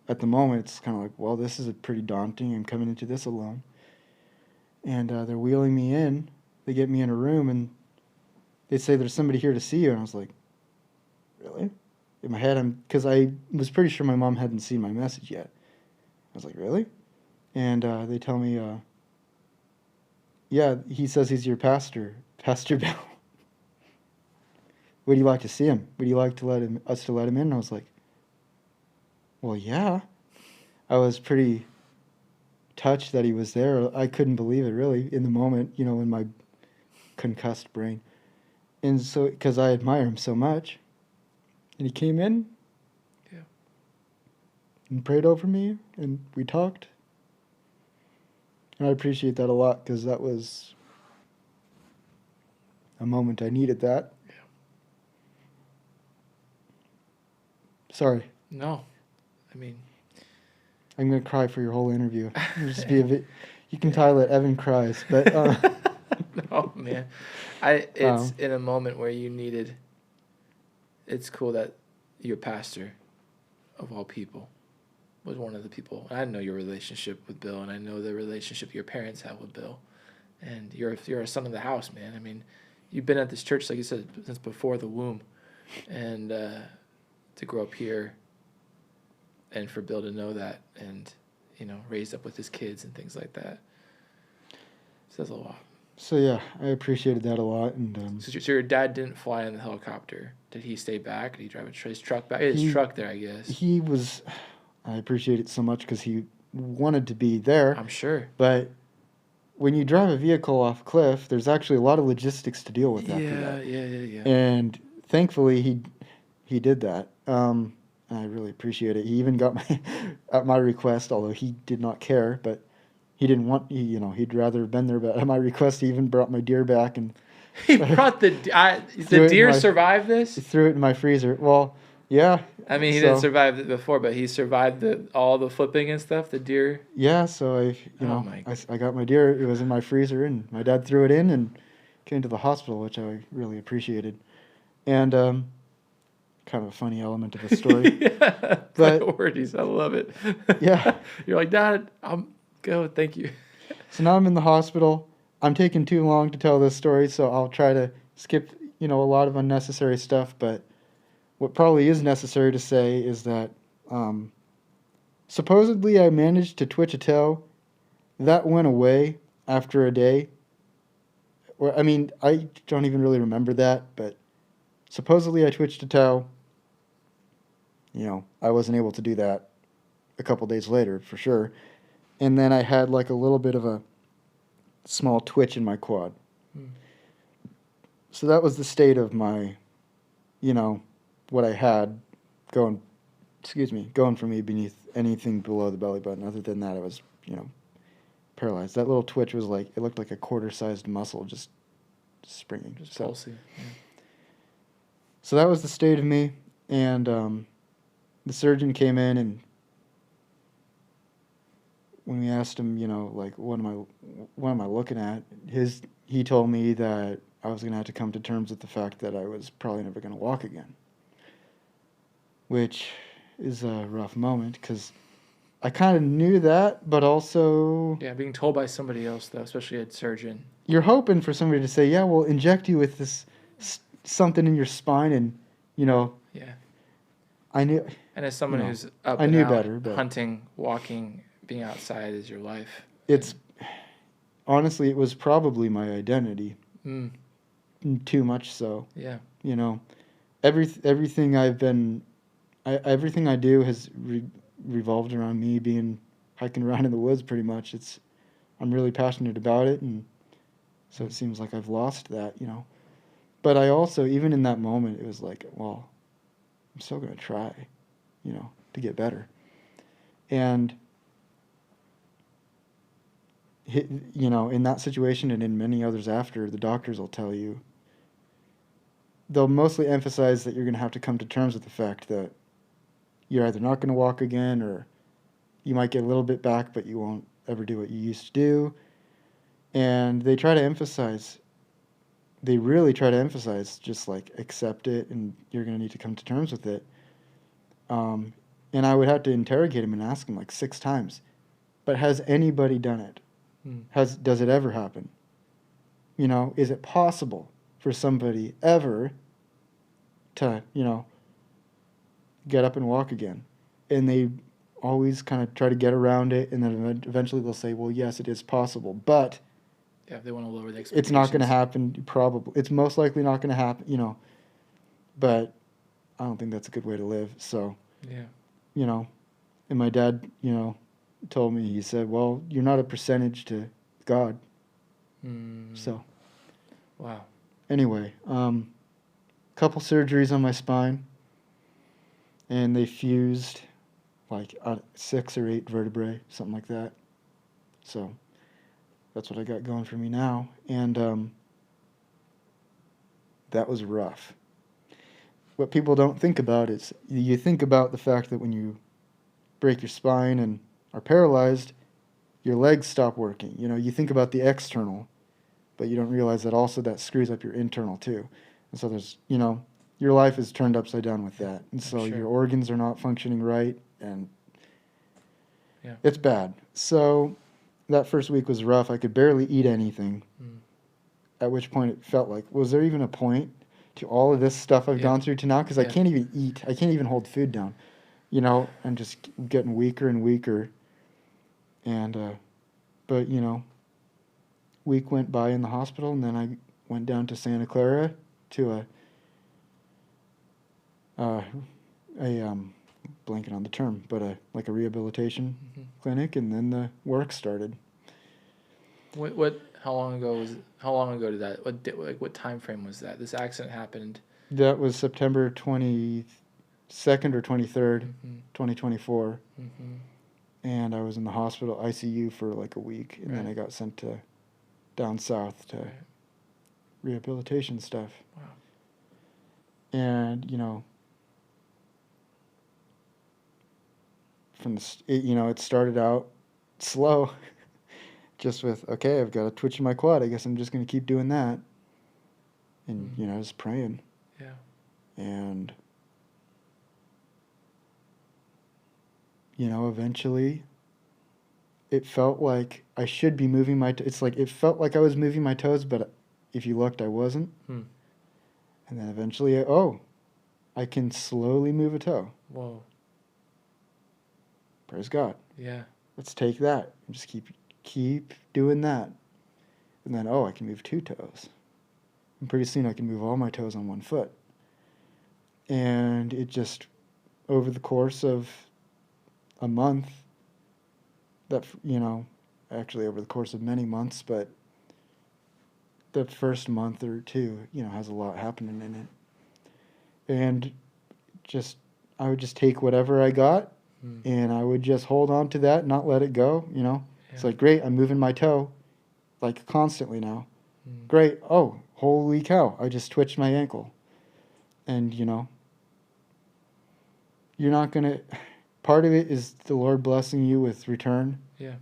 at the moment, it's kind of like, well, this is pretty daunting. I'm coming into this alone. And they're wheeling me in. They get me in a room, and they say, there's somebody here to see you. And I was like, really? In my head, because I was pretty sure my mom hadn't seen my message yet. I was like, really? And they tell me, yeah, he says he's your pastor, Pastor Bill. Would you like to see him? Would you like to let him in? And I was like, well, yeah. I was pretty touched that he was there. I couldn't believe it, really, in the moment, in my concussed brain. And so, because I admire him so much. And he came in. Yeah. And prayed over me, and we talked. And I appreciate that a lot, because that was a moment I needed that. Yeah. Sorry. No. I mean, I'm going to cry for your whole interview. Just be a bit, you can title it Evan Cries, but no, man. It's in a moment where you needed. It's cool that your pastor, of all people, was one of the people. I know your relationship with Bill, and I know the relationship your parents have with Bill, and you're a son of the house, man. I mean, you've been at this church, like you said, since before the womb, and to grow up here. And for Bill to know that, and raised up with his kids and things like that, says a lot. So yeah, I appreciated that a lot. And so your dad didn't fly in the helicopter. Did he stay back? Did he drive his truck back? His truck there, I guess. He was. I appreciate it so much because he wanted to be there. I'm sure. But when you drive a vehicle off a cliff, there's actually a lot of logistics to deal with after that. Yeah. And thankfully, he did that. I really appreciate it. He even got at my request, although he did not care, but he didn't want, he'd rather have been there, but at my request, he even brought my deer back. And he brought the deer survived this? He threw it in my freezer. Well, yeah. I mean, he didn't survive it before, but he survived all the flipping and stuff, the deer. Yeah, so I got my deer. It was in my freezer, and my dad threw it in and came to the hospital, which I really appreciated. And, kind of a funny element of the story. Yeah, priorities. I love it. Yeah. You're like, Dad, I'll go. Thank you. So now I'm in the hospital. I'm taking too long to tell this story, so I'll try to skip, a lot of unnecessary stuff. But what probably is necessary to say is that supposedly I managed to twitch a toe. That went away after a day. I don't even really remember that, but supposedly I twitched a toe. I wasn't able to do that a couple days later, for sure. And then I had like a little bit of a small twitch in my quad. So that was the state of my you know, what I had going, going for me beneath anything below the belly button. Other than that, I was, paralyzed. That little twitch was like, it looked like a quarter-sized muscle just springing. Just pulsing. Yeah. So that was the state of me, and the surgeon came in, and when we asked him, like, what am I looking at? He told me that I was gonna have to come to terms with the fact that I was probably never gonna walk again, which is a rough moment because I kind of knew that, but also being told by somebody else though, especially a surgeon. You're hoping for somebody to say, "Yeah, we'll inject you with this something in your spine," and Yeah. I knew. And as someone who's up I and knew out, better, but hunting, walking, being outside is your life. It's honestly, it was probably my identity. Too much so. Yeah. Everything everything I do has revolved around me being hiking around in the woods. Pretty much, I'm really passionate about it, and so it seems like I've lost that, But I also, even in that moment, it was like, well, I'm still going to try, to get better. And, in that situation and in many others after, the doctors will tell you, they'll mostly emphasize that you're going to have to come to terms with the fact that you're either not going to walk again, or you might get a little bit back, but you won't ever do what you used to do. And they really try to emphasize, just like, accept it, and you're going to need to come to terms with it. And I would have to interrogate him and ask him like 6 times, but has anybody done it? Does it ever happen? Is it possible for somebody ever to, get up and walk again? And they always kind of try to get around it, and then eventually they'll say, well, yes, it is possible, but yeah, they want to lower the expectations. It's not going to happen, probably. It's most likely not going to happen, but I don't think that's a good way to live. So, and my dad, told me, he said, well, you're not a percentage to God. So. Wow. Anyway, couple surgeries on my spine, and they fused like 6 or 8 vertebrae, something like that. So that's what I got going for me now, and that was rough. What people don't think about is, you think about the fact that when you break your spine and are paralyzed, your legs stop working. You think about the external, but you don't realize that also that screws up your internal too. And so there's, your life is turned upside down with that. And so your organs are not functioning right, and it's bad. So that first week was rough. I could barely eat anything. At which point it felt like, was there even a point to all of this stuff I've gone through to now? Because I can't even eat. I can't even hold food down. I'm just getting weaker and weaker. And, but, week went by in the hospital, and then I went down to Santa Clara to blanking on the term, but like a rehabilitation clinic, and then the work started. How long ago did that? What time frame was that? This accident happened. That was September 22nd or 23rd, 2024. And I was in the hospital ICU for like a week, and then I got sent to down south to rehabilitation stuff. Wow. And it started out slow, just with, okay, I've got a twitch in my quad, I guess I'm just going to keep doing that, and just praying. And eventually it felt like I should be moving it felt like I was moving my toes, but if you looked, I wasn't. And then eventually, I can slowly move a toe. Whoa. Praise God. Yeah. Let's take that and just keep doing that. And then, I can move 2 toes. And pretty soon I can move all my toes on 1 foot. And it just, over the course of a month, actually over the course of many months, but the first month or 2, has a lot happening in it. and just I would just take whatever I got, and I would just hold on to that, not let it go. It's Yeah. like, great, I'm moving my toe, like, constantly now. Mm. Great. Oh, holy cow! I just twitched my ankle, and you're not gonna. Part of it is the Lord blessing you with return. Yeah.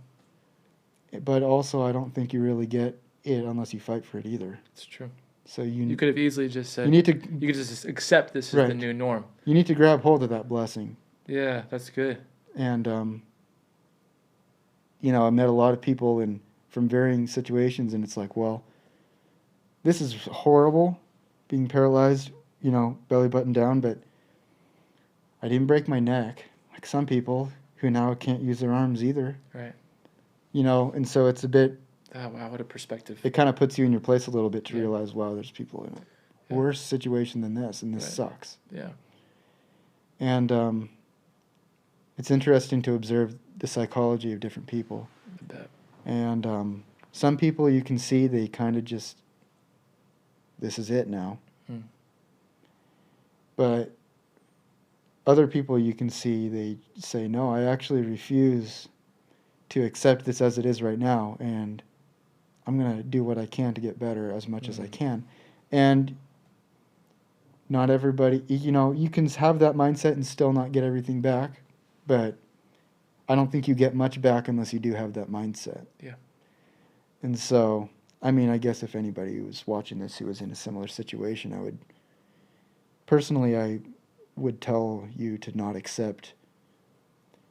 But also, I don't think you really get it unless you fight for it either. It's true. So You could have easily just said, you need to you could just accept this is the Right. new norm. you need to grab hold of that blessing. Yeah, that's good. And I met a lot of people from varying situations, and it's like, well, this is horrible, being paralyzed, belly button down, but I didn't break my neck like some people who now can't use their arms either. Right. And so it's a bit. Oh, wow, what a perspective. It kind of puts you in your place a little bit to Yeah. realize, wow, there's people in a Yeah. worse situation than this, and this Right. sucks. Yeah. And it's interesting to observe the psychology of different people. I bet. And some people you can see they kind of just, this is it now. But other people you can see they say, no, I actually refuse to accept this as it is right now, and I'm going to do what I can to get better as much as I can. And not everybody, you can have that mindset and still not get everything back, but I don't think you get much back unless you do have that mindset. Yeah. And so, I guess if anybody who was watching this who was in a similar situation, I would tell you to not accept.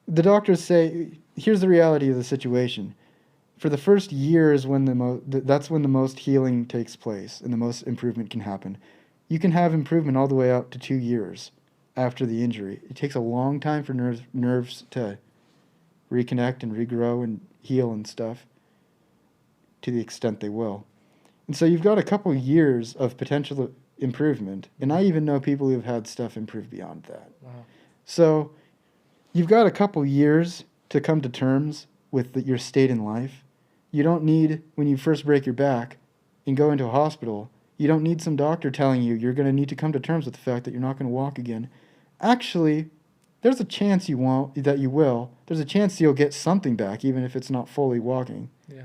The doctors say, here's the reality of the situation. For the first year is when that's when the most healing takes place and the most improvement can happen. You can have improvement all the way up to 2 years after the injury. It takes a long time for nerves to reconnect and regrow and heal and stuff, to the extent they will. And so you've got a couple years of potential improvement, and I even know people who've had stuff improve beyond that. Wow. So you've got a couple years to come to terms with your state in life. You don't need, when you first break your back and go into a hospital, you don't need some doctor telling you you're going to need to come to terms with the fact that you're not going to walk again. Actually, there's a chance you won't, that you will. There's a chance you'll get something back, even if it's not fully walking. Yeah.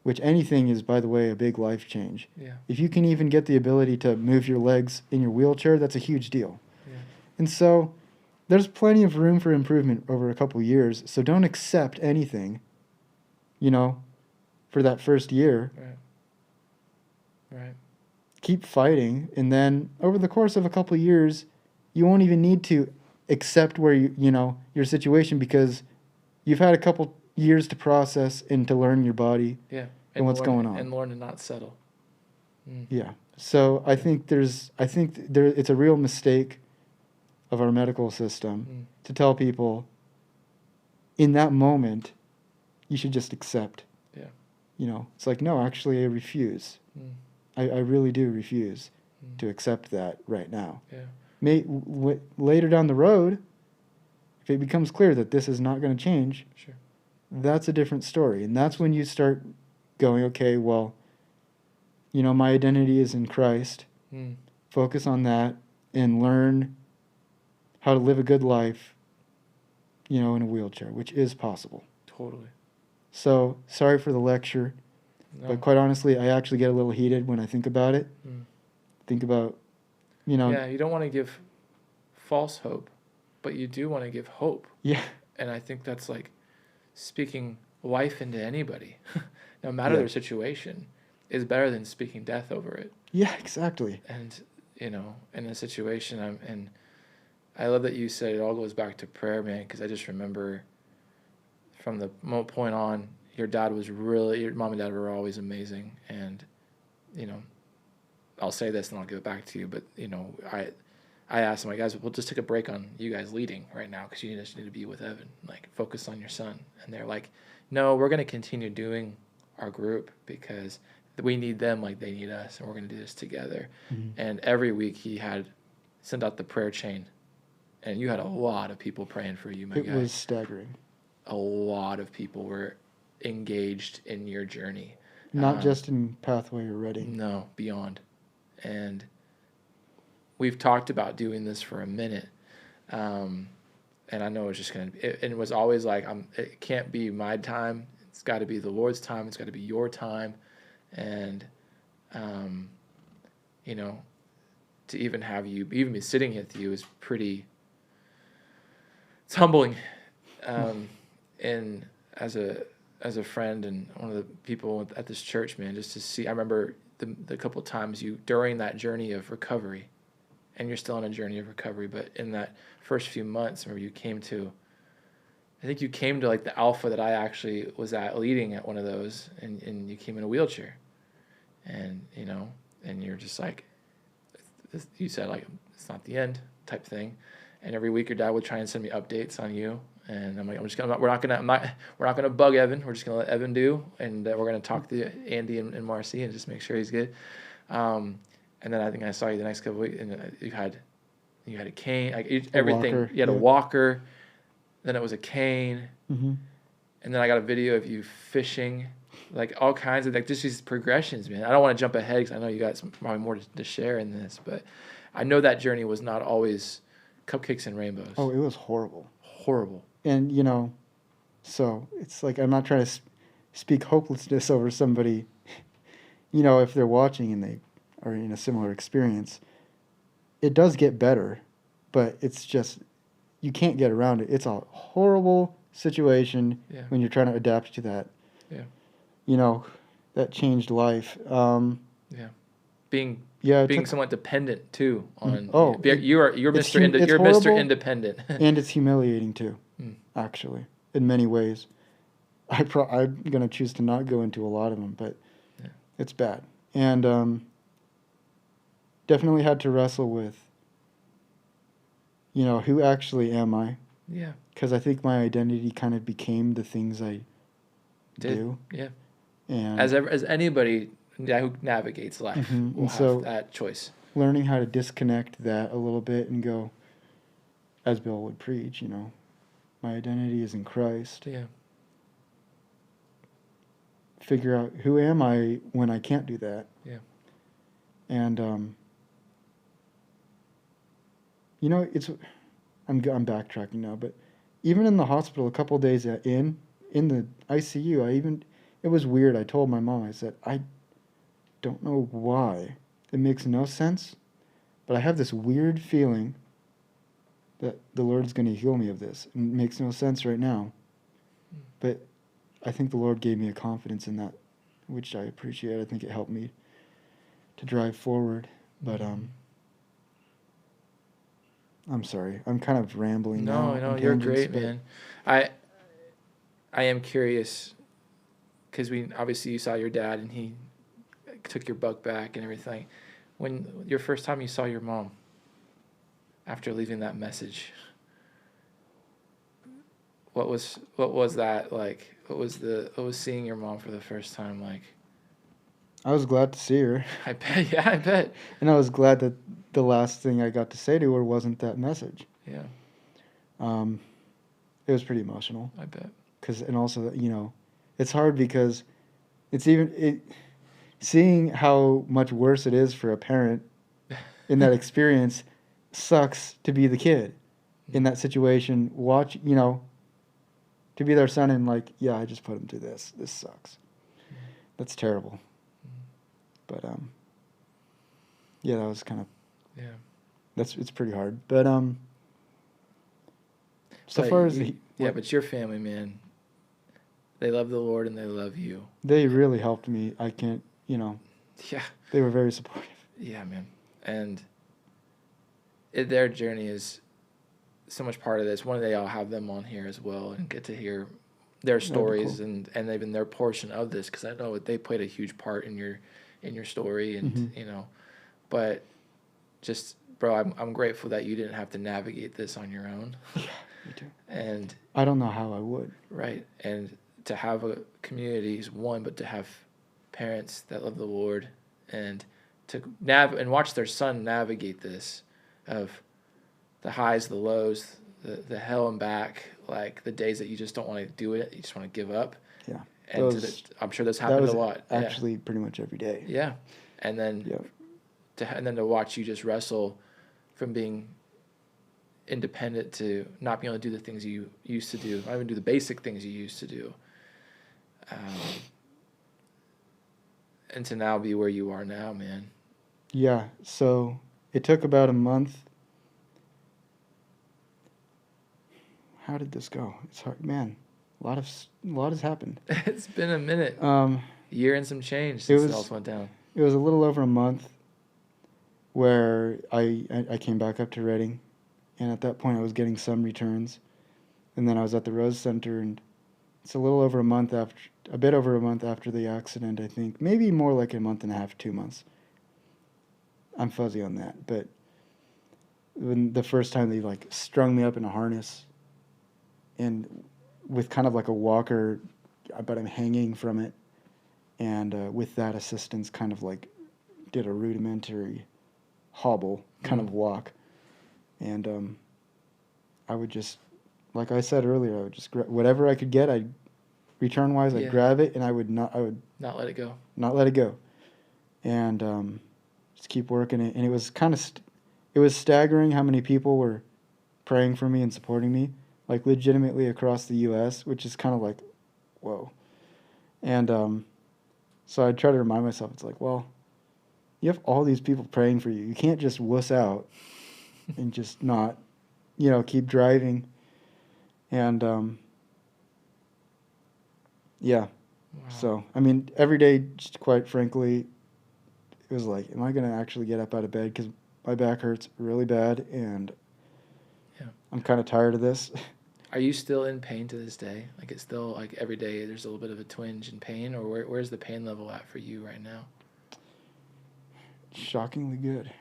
Which anything is, by the way, a big life change. Yeah. If you can even get the ability to move your legs in your wheelchair, that's a huge deal. Yeah. And so there's plenty of room for improvement over a couple years. So don't accept anything, for that first year. Right. Keep fighting, and then over the course of a couple of years, you won't even need to accept where your situation, because you've had a couple years to process and to learn your body. Yeah. And what's going on. And learn to not settle. Yeah. So I think it's a real mistake of our medical system to tell people in that moment you should just accept. Yeah. It's like, no, actually I refuse. I really do refuse to accept that right now. Yeah. Later down the road, if it becomes clear that this is not going to change, Sure. that's a different story. And that's when you start going, okay, well, my identity is in Christ. Focus on that and learn how to live a good life, in a wheelchair, which is possible. Totally. So, sorry for the lecture. No. But quite honestly, I actually get a little heated when I think about it. Think about, Yeah, you don't want to give false hope, but you do want to give hope. Yeah. And I think that's like speaking life into anybody, no matter their situation, is better than speaking death over it. Yeah, exactly. And, in a situation, and I love that you said it all goes back to prayer, man, because I just remember from the point on, your mom and dad were always amazing. And, I'll say this and I'll give it back to you, but, I asked them, guys, we'll just take a break on you guys leading right now because you just need to be with Evan, like focus on your son. And they're like, no, we're going to continue doing our group because we need them like they need us, and we're going to do this together. And every week he sent out the prayer chain, and you had a lot of people praying for you, my guy. It was staggering. A lot of people were engaged in your journey. Not just in Pathway or Reading. No, beyond. And we've talked about doing this for a minute. And I know it's just going to be, and it was always like, it can't be my time. It's got to be the Lord's time. It's got to be your time. And, you know, to even have you, even be sitting with you is pretty, it's humbling. And as a friend and one of the people at this church, man, just to see, I remember the couple of times during that journey of recovery, and you're still on a journey of recovery, but in that first few months, remember I think you came to like the Alpha that I actually was leading at one of those, and you came in a wheelchair, and, you know, and you're just like, you said like, it's not the end type thing. And every week your dad would try and send me updates on you. And I'm like, we're not gonna bug Evan. We're just gonna let Evan do, and we're gonna talk to Andy and Marcy and just make sure he's good. And then I think I saw you the next couple of weeks, and you had a cane, like everything. Walker, You had a walker. Then it was a cane, and then I got a video of you fishing, like all kinds of like just these progressions, man. I don't want to jump ahead because I know you got probably more to share in this, but I know that journey was not always cupcakes and rainbows. Oh, it was horrible. Horrible. And, you know, so it's like I'm not trying to speak hopelessness over somebody, you know, if they're watching and they are in a similar experience. It does get better, but it's just, you can't get around it. It's a horrible situation when you're trying to adapt to that. Yeah. You know, that changed life. Being somewhat dependent too on. You're Mr. Independent. And it's humiliating too, actually, in many ways. I'm gonna choose to not go into a lot of them, but it's bad. And definitely had to wrestle with, you know, who actually am I? Yeah. Because I think my identity kind of became the things I do. Yeah. And as anybody who navigates life will have that choice. Learning how to disconnect that a little bit and go, as Bill would preach, you know, my identity is in Christ. Yeah. Figure out who am I when I can't do that. Yeah. And you know, I'm backtracking now, but even in the hospital, a couple of days in the ICU, it was weird. I told my mom, I said, I don't know why. It makes no sense, but I have this weird feeling that the Lord's going to heal me of this. It makes no sense right now, but I think the Lord gave me a confidence in that, which I appreciate. I think it helped me to drive forward, but I'm sorry. I'm kind of rambling now. No, you're great, man. I am curious because obviously you saw your dad and he took your buck back and everything. When your first time you saw your mom after leaving that message, what was that like? What was seeing your mom for the first time like? I was glad to see her. I bet. And I was glad that the last thing I got to say to her wasn't that message. Yeah. It was pretty emotional. I bet. And also, you know, it's hard because seeing how much worse it is for a parent in that experience sucks to be the kid in that situation. You know, to be their son and like, yeah, I just put him through this. This sucks. That's terrible. But yeah, that was kind of it's pretty hard. But so far as but your family, man, they love the Lord and they love you. They really helped me. I can't, you know. Yeah. They were very supportive. Yeah, man, and their journey is so much part of this. One day I'll have them on here as well and get to hear their stories and they've been their portion of this because I know they played a huge part in your story and you know, but just bro, I'm grateful that you didn't have to navigate this on your own. Yeah, me too. And I don't know how I would. Right, and to have a community is one, but to have parents that love the Lord and to and watch their son navigate this of the highs, the lows, the hell and back, like the days that you just don't want to do it, you just want to give up. Yeah. And I'm sure this happened a lot. Actually, pretty much every day. Yeah, and then and then to watch you just wrestle from being independent to not being able to do the things you used to do, not even do the basic things you used to do, and to now be where you are now, man. Yeah, so it took about a month. How did this go? It's hard, man. A lot has happened. It's been a minute, year and some change since it all went down. It was a little over a month where I came back up to Reading, and at that point I was getting some returns, and then I was at the Rose Center, and it's a bit over a month after the accident, I think, maybe more like a month and a half, 2 months. I'm fuzzy on that, but when the first time they like strung me up in a harness, and with kind of like a walker, but I'm hanging from it, and with that assistance, kind of like did a rudimentary hobble kind of walk, and I would just, like I said earlier, I would just whatever I could get, return wise, I'd grab it, and I would not let it go, and just keep working it. And it was kind of it was staggering how many people were praying for me and supporting me, like legitimately across the U.S., which is kind of like, whoa. And so I try to remind myself, it's like, well, you have all these people praying for you. You can't just wuss out and just not, keep driving. And yeah. Wow. So, I mean, every day, just quite frankly, it was like, am I going to actually get up out of bed? Because my back hurts really bad, and I'm kind of tired of this. Are you still in pain to this day? Like, it's still, like, every day there's a little bit of a twinge in pain? Or where's the pain level at for you right now? Shockingly good.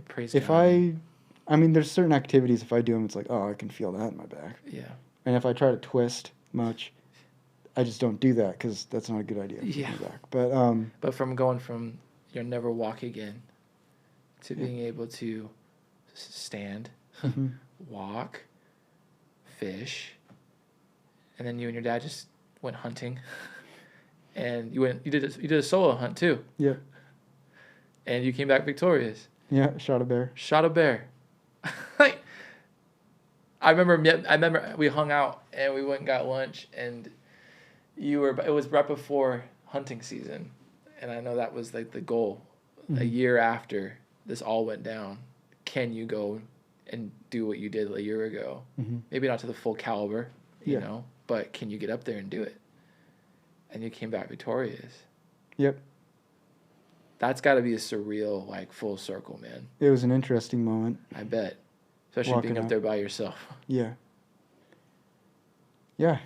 Praise if God. I mean, there's certain activities, if I do them, it's like, oh, I can feel that in my back. Yeah. And if I try to twist much, I just don't do that because that's not a good idea for my back. But from going from you'll never walk again to being able to stand, walk, fish, and then you and your dad just went hunting, and you did a solo hunt too. Yeah. And you came back victorious. Yeah, shot a bear. Like, I remember we hung out and we went and got lunch, and it was right before hunting season, and I know that was like the goal. A year after this all went down, can you go and do what you did a year ago? Maybe not to the full caliber, you know, but can you get up there and do it? And you came back victorious. Yep. That's got to be a surreal, like, full circle, man. It was an interesting moment. I bet. Especially being up there by yourself. Yeah. Yeah.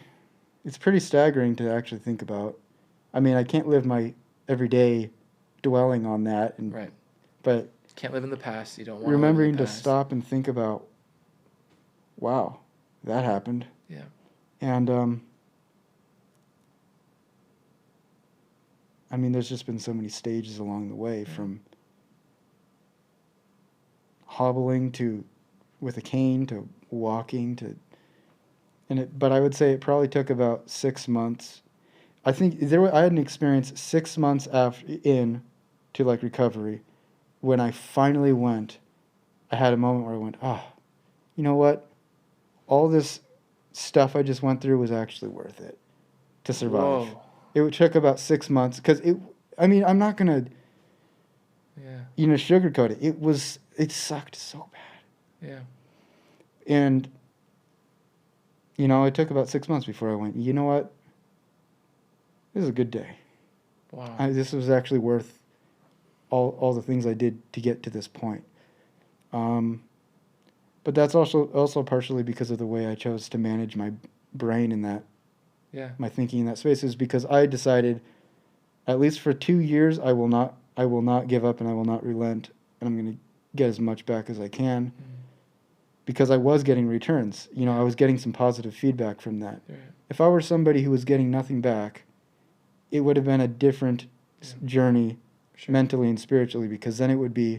It's pretty staggering to actually think about. I mean, I can't live my everyday dwelling on that. Right. But can't live in the past. You don't want remembering to live in the past. To stop and think about, wow, that happened. Yeah. And, I mean, there's just been so many stages along the way, from hobbling with a cane to walking to, but I would say it probably took about 6 months. I think I had an experience 6 months to like recovery, when I finally went. I had a moment where I went, you know what? All this stuff I just went through was actually worth it to survive. Whoa. It took about 6 months because I'm not going to, sugarcoat it. It sucked so bad. Yeah. And, it took about 6 months before I went, you know what? This is a good day. Wow. This was actually worth all the things I did to get to this point. But that's also partially because of the way I chose to manage my brain in that. Yeah. My thinking in that space is because I decided, at least for 2 years, I will not give up and I will not relent, and I'm going to get as much back as I can, because I was getting returns. I was getting some positive feedback from that. Right. If I were somebody who was getting nothing back, it would have been a different journey, mentally and spiritually, because then it would be,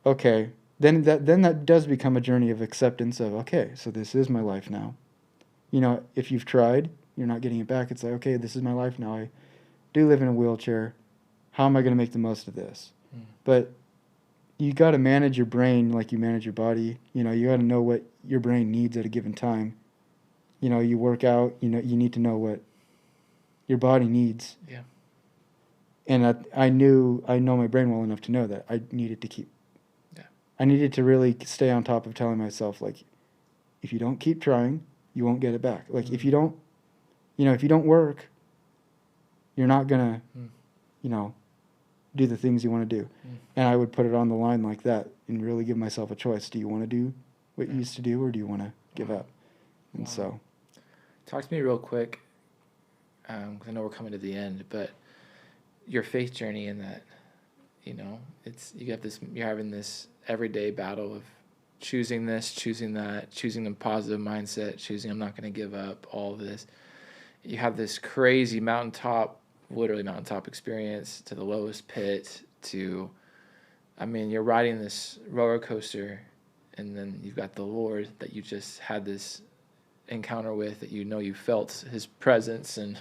okay, then that does become a journey of acceptance of, okay, so this is my life now. If you've tried, you're not getting it back. It's like, okay, this is my life now. I do live in a wheelchair. How am I going to make the most of this? But you got to manage your brain like you manage your body. You know, you got to know what your brain needs at a given time. You know, you work out, you know, you need to know what your body needs. Yeah. And I know my brain well enough to know that I needed to keep. Yeah. I needed to really stay on top of telling myself, like, if you don't keep trying, you won't get it back. Like, if you don't, if you don't work, you're not gonna, do the things you want to do. And I would put it on the line like that and really give myself a choice. Do you want to do what you used to do, or do you want to give up? And so, talk to me real quick, because I know we're coming to the end, but your faith journey in that, you're having this everyday battle of choosing this, choosing that, choosing a positive mindset, choosing I'm not going to give up, all of this. You have this crazy literally mountaintop experience to the lowest pit to, you're riding this roller coaster, and then you've got the Lord that you just had this encounter with, that you felt his presence, and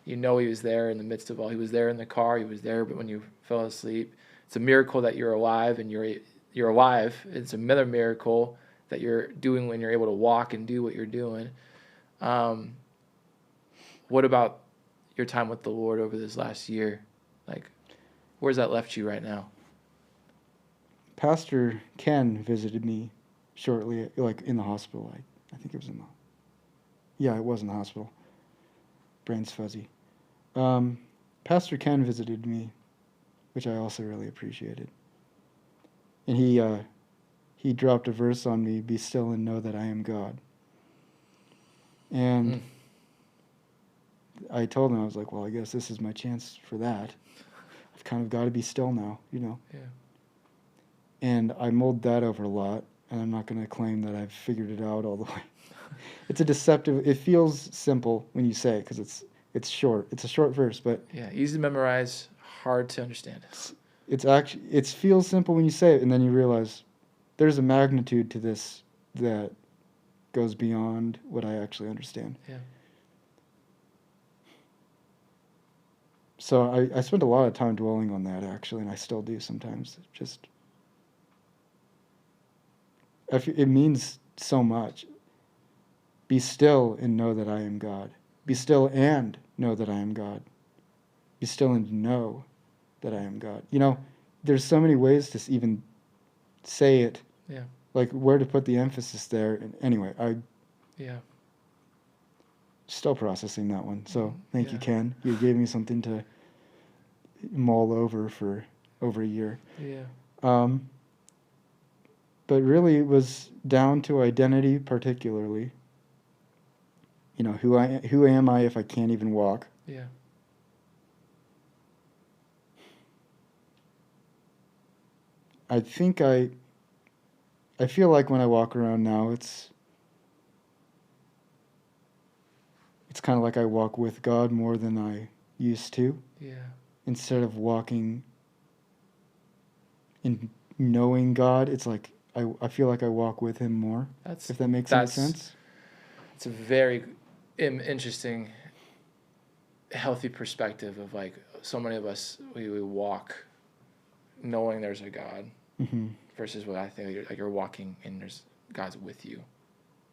he was there in the midst of all. He was there in the car, he was there, but when you fell asleep, it's a miracle that you're alive, and you're alive. It's another miracle that you're doing when you're able to walk and do what you're doing. What about your time with the Lord over this last year? Like, where's that left you right now? Pastor Ken visited me shortly, like in the hospital. I think it was it was in the hospital. Brain's fuzzy. Pastor Ken visited me, which I also really appreciated. And he dropped a verse on me, "Be still and know that I am God." And I told him, I was like, well, I guess this is my chance for that. I've kind of got to be still now, Yeah. And I mulled that over a lot, and I'm not going to claim that I've figured it out all the way. It's a deceptive, it feels simple when you say it, because it's short. It's a short verse, but... Yeah, easy to memorize, hard to understand. It feels simple when you say it, and then you realize there's a magnitude to this that goes beyond what I actually understand. Yeah. So I spend a lot of time dwelling on that, actually, and I still do sometimes. It means so much. Be still and know that I am God. Be still and know that I am God. Be still and know that I am God. There's so many ways to even say it. Yeah. Like where to put the emphasis there. And anyway, still processing that one. So thank you, Ken. You gave me something to mull over for over a year. Yeah. But really it was down to identity particularly. Who am I if I can't even walk? Yeah. I think I feel like when I walk around now, it's kind of like I walk with God more than I used to. Yeah. Instead of walking in knowing God, it's like I feel like I walk with him more. If that makes any sense. It's a very interesting, healthy perspective of like so many of us we walk knowing there's a God, versus what I think you're walking and there's God's with you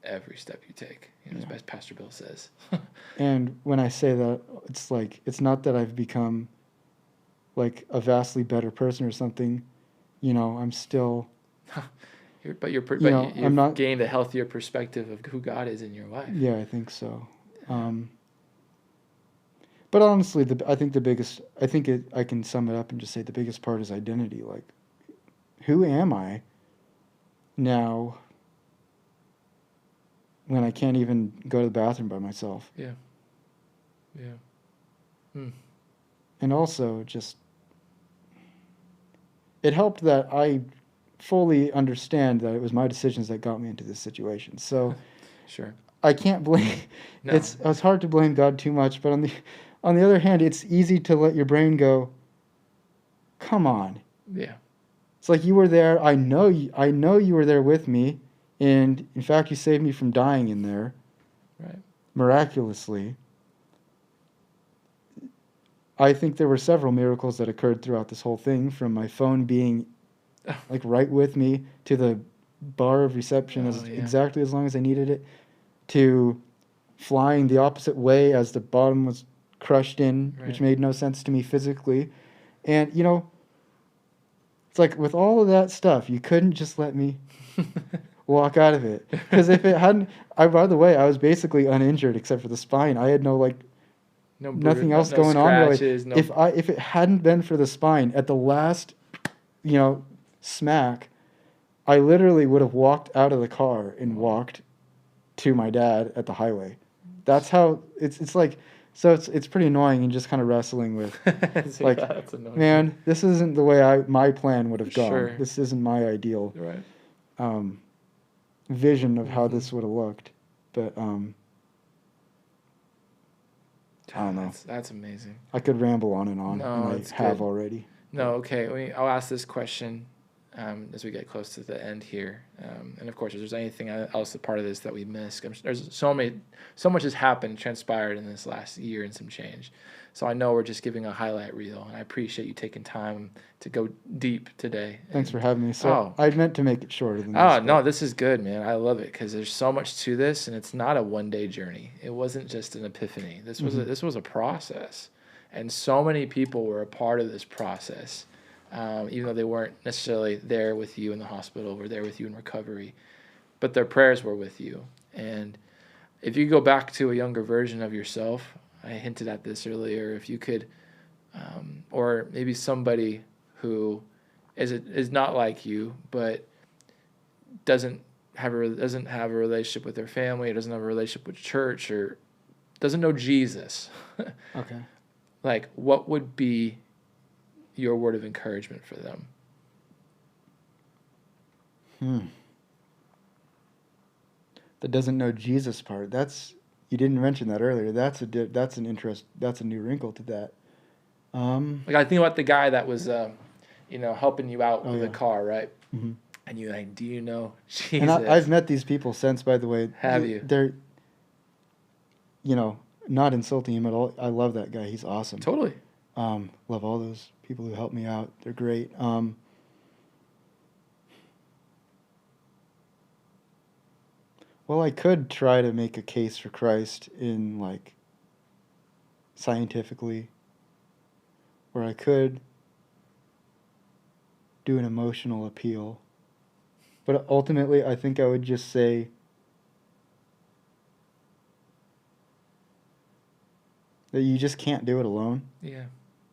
every step you take. As Pastor Bill says. And when I say that, it's like it's not that I've become like a vastly better person or something. I'm still. I'm not gained a healthier perspective of who God is in your life. Yeah, I think so. But honestly, I think I can sum it up and just say the biggest part is identity. Like, who am I now when I can't even go to the bathroom by myself? Yeah. Yeah. And also, just it helped that I fully understand that it was my decisions that got me into this situation. So, sure, I can't blame. No. It's hard to blame God too much, but on the other hand, it's easy to let your brain go, come on. Yeah. It's like you were there. I know you were there with me, and in fact, you saved me from dying in there. Right. Miraculously. I think there were several miracles that occurred throughout this whole thing, from my phone being like right with me to the bar of reception Oh, yeah. exactly as long as I needed it, to flying the opposite way as the bottom was crushed in, which Right. made no sense to me physically. And, it's like with all of that stuff, you couldn't just let me walk out of it. Because if it hadn't, by the way, I was basically uninjured except for the spine. I had no, like, No nothing else no going on really. scratches, no. If it hadn't been for the spine, at the last, smack, I literally would have walked out of the car and walked to my dad at the highway. That's how it's like. So it's pretty annoying and just kind of wrestling with, So, like, yeah, that's annoying. man, this isn't the way my plan would have gone. Sure. This isn't my ideal Right. vision of how Mhm. this would have looked. But I don't know. That's amazing. I could ramble on and on, No, and it's I have good. already. No, okay. I'll ask this question as we get close to the end here. And of course, if there's anything else a part of this that we missed, there's so much has happened, transpired in this last year and some change. So I know we're just giving a highlight reel, and I appreciate you taking time to go deep today. Thanks And, for having me. So I meant to make it shorter than this. Oh, no, this is good, man. I love it because there's so much to this, and it's not a one-day journey. It wasn't just an epiphany. This was a process, and so many people were a part of this process, even though they weren't necessarily there with you in the hospital or there with you in recovery, but their prayers were with you. And if you go back to a younger version of yourself, I hinted at this earlier, if you could, or maybe somebody who is not like you, but doesn't have a relationship with their family, or doesn't have a relationship with church, or doesn't know Jesus. Okay. Like, what would be your word of encouragement for them? That doesn't know Jesus part. You didn't mention that earlier. That's a new wrinkle to that. Like, I think about the guy that was, helping you out with yeah. the car, right? Mm-hmm. And you're like, do you know Jesus? And I've met these people since, by the way. Have you? They're, not insulting him at all. I love that guy. He's awesome. Totally. Love all those people who helped me out. They're great. Well, I could try to make a case for Christ in, like, scientifically, or I could do an emotional appeal. But ultimately, I think I would just say, that you just can't do it alone. Yeah.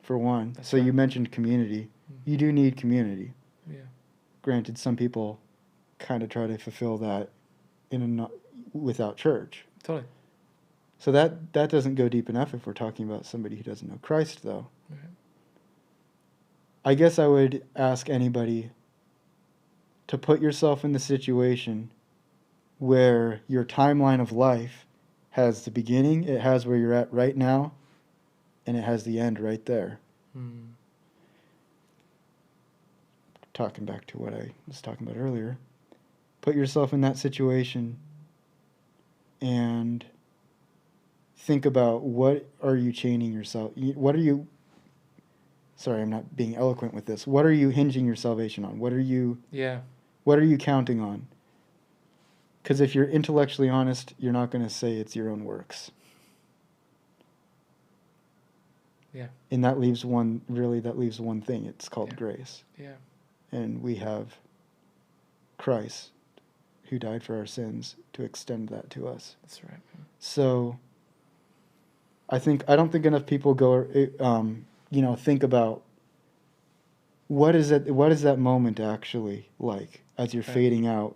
For one. That's So right. you mentioned community. Mm-hmm. You do need community. Yeah. Granted, some people kind of try to fulfill that without church. Totally. So that doesn't go deep enough if we're talking about somebody who doesn't know Christ, though. Right. I guess I would ask anybody to put yourself in the situation where your timeline of life has the beginning, it has where you're at right now, and it has the end right there. Mm. Talking back to what I was talking about earlier. Put yourself in that situation and think about, what are you chaining yourself? Sorry, I'm not being eloquent with this. What are you hinging your salvation on? What are you counting on? Because if you're intellectually honest, you're not going to say it's your own works. Yeah. And that leaves one thing. It's called grace. Yeah. And we have Christ, who died for our sins, to extend that to us. That's right. So I don't think enough people go, think about what is that moment actually like as you're fading out.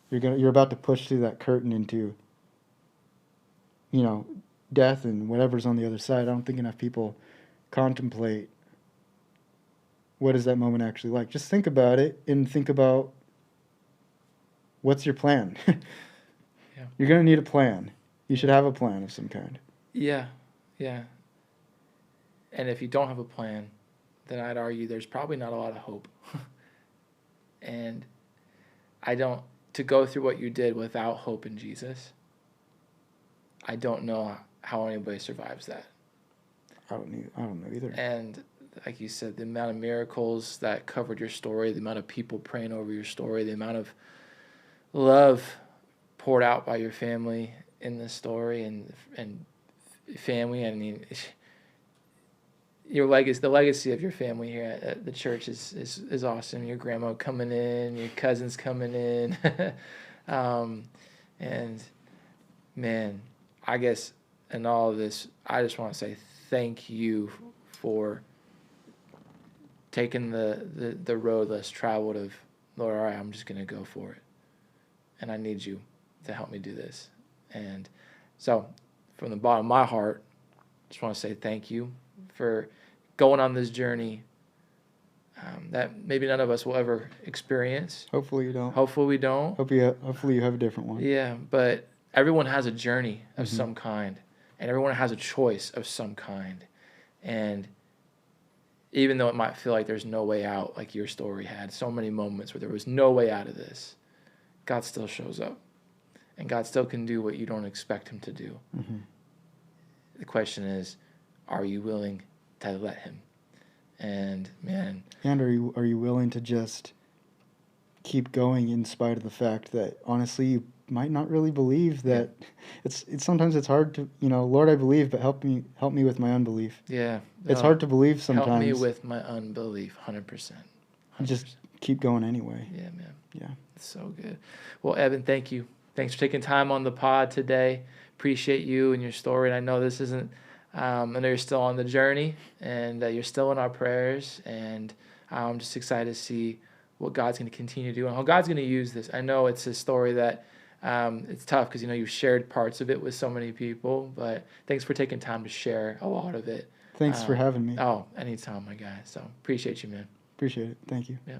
You're about to push through that curtain into, death and whatever's on the other side. I don't think enough people contemplate what is that moment actually like. Just think about it and think about, what's your plan? Yeah. You're going to need a plan. You should have a plan of some kind. Yeah. Yeah. And if you don't have a plan, then I'd argue there's probably not a lot of hope. And to go through what you did without hope in Jesus, I don't know how anybody survives that. I don't know either. And like you said, the amount of miracles that covered your story, the amount of people praying over your story, the amount of love poured out by your family in this story, and family. I mean, your legacy, the legacy of your family here at the church is awesome. Your grandma coming in, your cousins coming in, and man, I guess in all of this, I just want to say thank you for taking the road less traveled of, Lord, all right, I'm just going to go for it. And I need you to help me do this. And so from the bottom of my heart, I just want to say thank you for going on this journey that maybe none of us will ever experience. Hopefully you don't. Hopefully we don't. Hopefully you have a different one. Yeah, but everyone has a journey of some kind, and everyone has a choice of some kind. And even though it might feel like there's no way out, like your story had so many moments where there was no way out of this, God still shows up, and God still can do what you don't expect him to do. Mm-hmm. The question is, are you willing to let him? And man, and are you willing to just keep going in spite of the fact that honestly you might not really believe that? It's sometimes it's hard to, Lord, I believe, but help me with my unbelief. Yeah, it's hard to believe sometimes. Help me with my unbelief, 100%. Just keep going anyway. Yeah, man. Yeah, it's so good. Well, Evan, thank you. Thanks for taking time on the pod today. Appreciate you and your story. And I know this isn't. I know you're still on the journey, and you're still in our prayers. And I'm just excited to see what God's going to continue to do and how God's going to use this. I know it's a story that it's tough because you've shared parts of it with so many people. But thanks for taking time to share a lot of it. Thanks for having me. Oh, anytime, my guy. So appreciate you, man. Appreciate it. Thank you. Yeah.